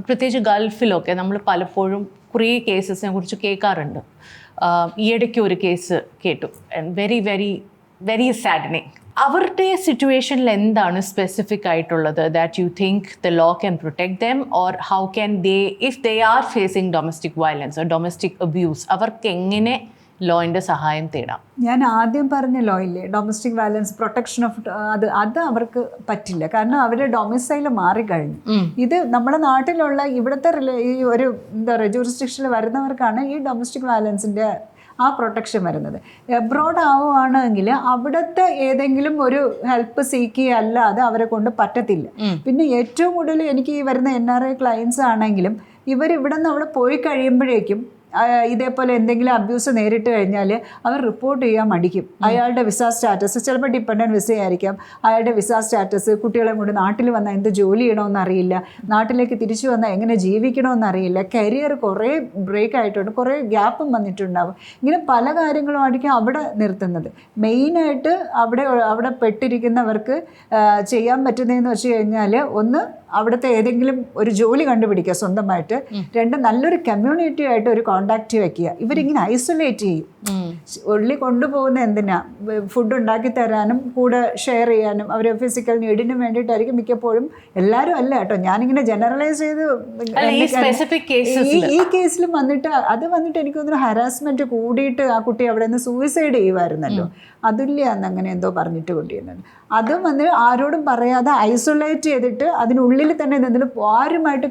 പ്രത്യേകിച്ച് ഗൾഫിലൊക്കെ നമ്മൾ പലപ്പോഴും കുറേ കേസസിനെ കുറിച്ച് കേൾക്കാറുണ്ട്. ഈയിടയ്ക്ക് ഒരു കേസ് കേട്ടു, വെരി വെരി വെരി സാഡനിങ്. അവരുടെ സിറ്റുവേഷനിൽ എന്താണ് സ്പെസിഫിക് ആയിട്ടുള്ളത് that you think the law can protect them, or how can they, if they are facing domestic violence or domestic abuse, അവർക്ക് എങ്ങനെ ലോയിൻ്റെ സഹായം തേടാം? ഞാൻ ആദ്യം പറഞ്ഞ ലോ ഇല്ലേ, ഡൊമസ്റ്റിക് വയലൻസ് പ്രൊട്ടക്ഷൻ ഓഫ്, അത് അവർക്ക് പറ്റില്ല. കാരണം അവരുടെ ഡൊമിസൈൽ മാറിക്കഴിഞ്ഞു. ഇത് നമ്മുടെ നാട്ടിലുള്ള ഇവിടുത്തെ ഈ ഒരു എന്താ പറയുക ജൂറിസ്ഡിക്ഷനിൽ വരുന്നവർക്കാണ് ഈ ഡൊമസ്റ്റിക് വയലൻസിൻ്റെ ആ പ്രൊട്ടക്ഷൻ വരുന്നത്. എബ്രോഡ് ആവുകയാണെങ്കിൽ അവിടുത്തെ ഏതെങ്കിലും ഒരു ഹെൽപ്പ് സീക്ക് അല്ലാതെ അവരെ കൊണ്ട് പറ്റത്തില്ല. പിന്നെ ഏറ്റവും കൂടുതൽ എനിക്ക് ഈ വരുന്ന NRI ക്ലയൻസ് ആണെങ്കിലും ഇവരിവിടെ നിന്ന് അവിടെ പോയി കഴിയുമ്പോഴേക്കും ഇതേപോലെ എന്തെങ്കിലും അബ്യൂസ് നേരിട്ട് കഴിഞ്ഞാൽ അവർ റിപ്പോർട്ട് ചെയ്യാൻ മടിക്കും. അയാളുടെ വിസ സ്റ്റാറ്റസ് ചിലപ്പോൾ ഡിപ്പെൻഡൻറ്റ് വിസ ആയിരിക്കാം. അയാളുടെ വിസ സ്റ്റാറ്റസ്, കുട്ടികളെ കൊണ്ട് നാട്ടിൽ വന്നാൽ എന്ത് ജോലി ചെയ്യണമെന്നറിയില്ല, നാട്ടിലേക്ക് തിരിച്ചു വന്നാൽ എങ്ങനെ ജീവിക്കണമെന്നറിയില്ല, കരിയർ കുറേ ബ്രേക്ക് ആയിട്ടുണ്ട്, കുറേ ഗ്യാപ്പും വന്നിട്ടുണ്ടാവും. ഇങ്ങനെ പല കാര്യങ്ങളുമായിരിക്കും അവിടെ നിർത്തുന്നത്. മെയിനായിട്ട് അവിടെ പെട്ടിരിക്കുന്നവർക്ക് ചെയ്യാൻ പറ്റുന്നതെന്ന് വെച്ച് കഴിഞ്ഞാൽ, ഒന്ന് അവിടുത്തെ ഏതെങ്കിലും ഒരു ജോലി കണ്ടുപിടിക്കുക സ്വന്തമായിട്ട്. 2, നല്ലൊരു കമ്മ്യൂണിറ്റി ആയിട്ട് ഒരു കോണ്ടാക്ട് വയ്ക്കുക. ഇവരിങ്ങനെ ഐസൊലേറ്റ് ചെയ്യും. ഉള്ളി കൊണ്ടുപോകുന്ന എന്തിനാ, ഫുഡ് ഉണ്ടാക്കി തരാനും കൂടെ ഷെയർ ചെയ്യാനും അവർ ഫിസിക്കൽ നീഡിനും വേണ്ടിയിട്ടായിരിക്കും മിക്കപ്പോഴും. എല്ലാവരും അല്ല കേട്ടോ, ഞാനിങ്ങനെ ജനറലൈസ് ചെയ്ത് ഈ കേസിലും വന്നിട്ട് എനിക്ക് തോന്നുന്നു ഹരാസ്മെന്റ് കൂടിയിട്ട് ആ കുട്ടി അവിടെ നിന്ന് സൂയിസൈഡ് ചെയ്യുമായിരുന്നല്ലോ, അതുല്യ അന്ന് അങ്ങനെ എന്തോ പറഞ്ഞിട്ട് കൊണ്ടിരുന്നത്. അതും വന്ന് ആരോടും പറയാതെ ഐസൊലേറ്റ് ചെയ്തിട്ട് അതിനുള്ളിൽ തന്നെ എന്തെങ്കിലും ആരുമായിട്ട്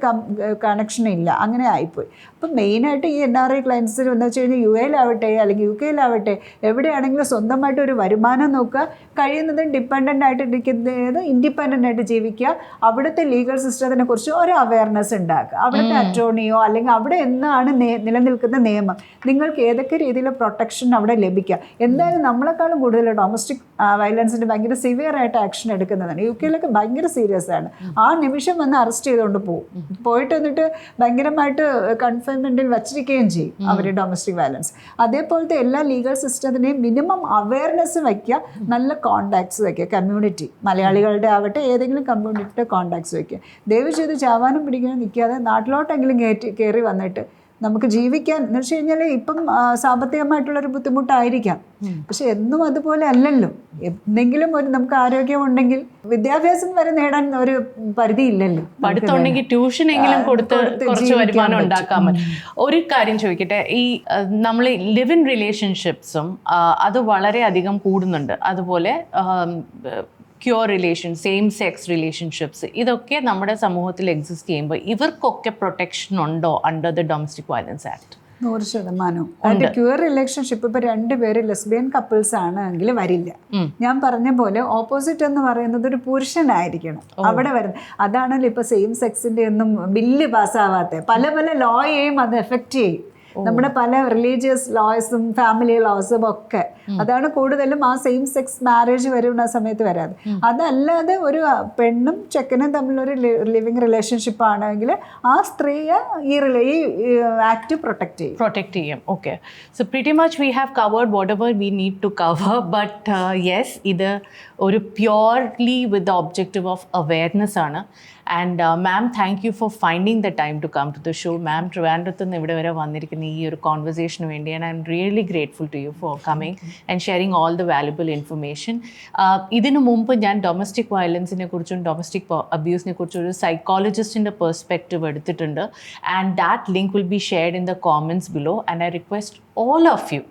കണക്ഷൻ ഇല്ല, അങ്ങനെ ആയിപ്പോയി. അപ്പം മെയിനായിട്ട് ഈ NRI ക്ലയൻസിൽ എന്ന് വെച്ച് കഴിഞ്ഞാൽ UAയിലാവട്ടെ അല്ലെങ്കിൽ UKയിലാവട്ടെ എവിടെയാണെങ്കിലും സ്വന്തമായിട്ട് ഒരു വരുമാനം നോക്കുക, കഴിയുന്നത് ഡിപ്പെൻഡൻ്റ് ആയിട്ട് ഇരിക്കുന്നത് ഇൻഡിപെൻഡൻ്റ് ആയിട്ട് ജീവിക്കുക. അവിടുത്തെ ലീഗൽ സിസ്റ്റത്തിനെ കുറിച്ച് ഒരു അവയർനെസ് ഉണ്ടാക്കുക. അവിടുത്തെ അറ്റോർണിയോ അല്ലെങ്കിൽ അവിടെ എന്താണ് നിലനിൽക്കുന്ന നിയമം, നിങ്ങൾക്ക് ഏതൊക്കെ രീതിയിലുള്ള പ്രൊട്ടക്ഷൻ അവിടെ ലഭിക്കുക. എന്തായാലും നമ്മളെക്കാളും കൂടുതൽ ഡൊമസ്റ്റിക് വയലൻസിന് ഭയങ്കര സിവിയർ ആയിട്ട് ആക്ഷൻ എടുക്കുന്നതാണ്. UK ഭയങ്കര സീരിയസ് ആണ്. ആ നിമിഷം നിമിഷം വന്ന് അറസ്റ്റ് ചെയ്തുകൊണ്ട് പോകും. പോയിട്ട് എന്നിട്ട് ഭയങ്കരമായിട്ട് കൺഫൈൻമെൻറ്റിൽ വച്ചിരിക്കുകയും ചെയ്യും അവർ ഡൊമസ്റ്റിക് വയലൻസ്. അതേപോലത്തെ എല്ലാ ലീഗൽ സിസ്റ്റത്തിനെയും മിനിമം അവയർനെസ് വയ്ക്കുക, നല്ല കോണ്ടാക്ട്സ് വയ്ക്കുക, കമ്മ്യൂണിറ്റി മലയാളികളുടെ ആവട്ടെ ഏതെങ്കിലും കമ്മ്യൂണിറ്റിയുടെ കോണ്ടാക്ട്സ് വയ്ക്കുക. ദയവ് ചെയ്ത് ചാവാനും പിടിക്കാനും നിൽക്കാതെ നാട്ടിലോട്ടെങ്കിലും കയറി വന്നിട്ട് നമുക്ക് ജീവിക്കാൻ എന്ന് വെച്ച് കഴിഞ്ഞാൽ ഇപ്പം സാമ്പത്തികമായിട്ടുള്ളൊരു ബുദ്ധിമുട്ടായിരിക്കാം, പക്ഷെ എന്നും അതുപോലെ അല്ലല്ലോ. എന്തെങ്കിലും ഒരു നമുക്ക് ആരോഗ്യമുണ്ടെങ്കിൽ വിദ്യാഭ്യാസം വരെ നേടാൻ ഒരു പരിധി ഇല്ലല്ലോ. പഠിത്തമുണ്ടെങ്കിൽ ട്യൂഷൻ എങ്കിലും കൊടുത്ത് കുറച്ച് വരുമാനം ഉണ്ടാക്കാൻ പറ്റും. ഒരു കാര്യം ചോദിക്കട്ടെ, ഈ നമ്മൾ ലിവ് ഇൻ റിലേഷൻഷിപ്സും അത് വളരെയധികം കൂടുന്നുണ്ട്. അതുപോലെ queer relation, same sex relationships, ഇതൊക്കെ നമ്മുടെ സമൂഹത്തിൽ എക്സിസ്റ്റ് ചെയ്യുമ്പോൾ ഇവർക്കൊക്കെ പ്രൊട്ടക്ഷൻ ഉണ്ടോ under the domestic violence act? 100%. അതിന്റെ ക്യൂർ റിലേഷൻഷിപ്പ് ഇപ്പൊ 2 പേര് ലെസ്ബിയൻ കപ്പിൾസ് ആണെങ്കിൽ വരില്ല. ഞാൻ പറഞ്ഞ പോലെ ഓപ്പോസിറ്റ് എന്ന് പറയുന്നത് ഒരു പുരുഷനായിരിക്കണം അവിടെ വരുന്നത്. അതാണല്ലോ ഇപ്പൊ സെയിം സെക്സിന്റെ ഒന്നും ബില്ല് പാസ്സാവാത്ത പല പല ലോയെയും അത് എഫക്റ്റ് ചെയ്യും. നമ്മുടെ പല റിലീജിയസ് ലോസും ഫാമിലി ലോസും ഒക്കെ അതാണ് കൂടുതലും ആ സെയിം സെക്സ് മാരേജ് വരുന്ന സമയത്ത് വരാതെ. അതല്ലാതെ ഒരു പെണ്ണും ചെക്കനും തമ്മിലൊരു ലിവിങ് റിലേഷൻഷിപ്പ് ആണെങ്കിൽ ആ സ്ത്രീയെ ഈ ആക്ട് പ്രൊട്ടക്ട് ചെയ്യും. Okay, so pretty much we have covered whatever we need to cover. But yes, ഇത് ഒരു purely with the objective of awareness ആണ്. And ma'am, thank you for finding the time to come to the show. Ma'am ട്രിവാൻഡ്രത്ത് നിന്ന് ഇവിടെ വരെ വന്നിരിക്കുന്ന ഈ ഒരു കോൺവെർസേഷന് വേണ്ടി and I am really grateful to you for coming and sharing all the valuable information. ഇതിനു മുമ്പ് ഞാൻ ഡൊമസ്റ്റിക് വയലൻസിനെ കുറിച്ചും ഡൊമസ്റ്റിക് അബ്യൂസിനെ കുറിച്ചും ഒരു സൈക്കോളജിസ്റ്റിൻ്റെ പെർസ്പെക്റ്റീവ് എടുത്തിട്ടുണ്ട്. And that link will be shared in the comments below. And I request all of you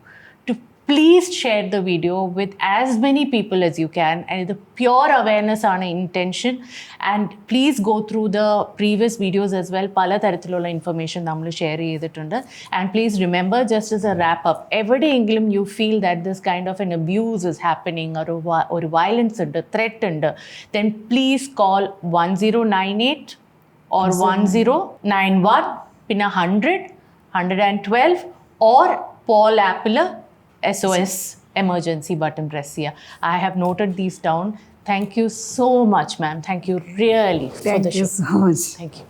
to please share the video with as many people as you can. And the pure awareness on intention, and please go through the previous videos as well. Pala tharathilulla information nammal share cheyidittunde. And please remember, just as a wrap up, evidengilum you feel that this kind of an abuse is happening or violence undu, threat undu, then please call 1098 or 1091 pinna 100 112 or Paul Apple SOS emergency button press here. I have noted these down. Thank you so much, ma'am. Thank you really for the show. Thank you so much. Thank you.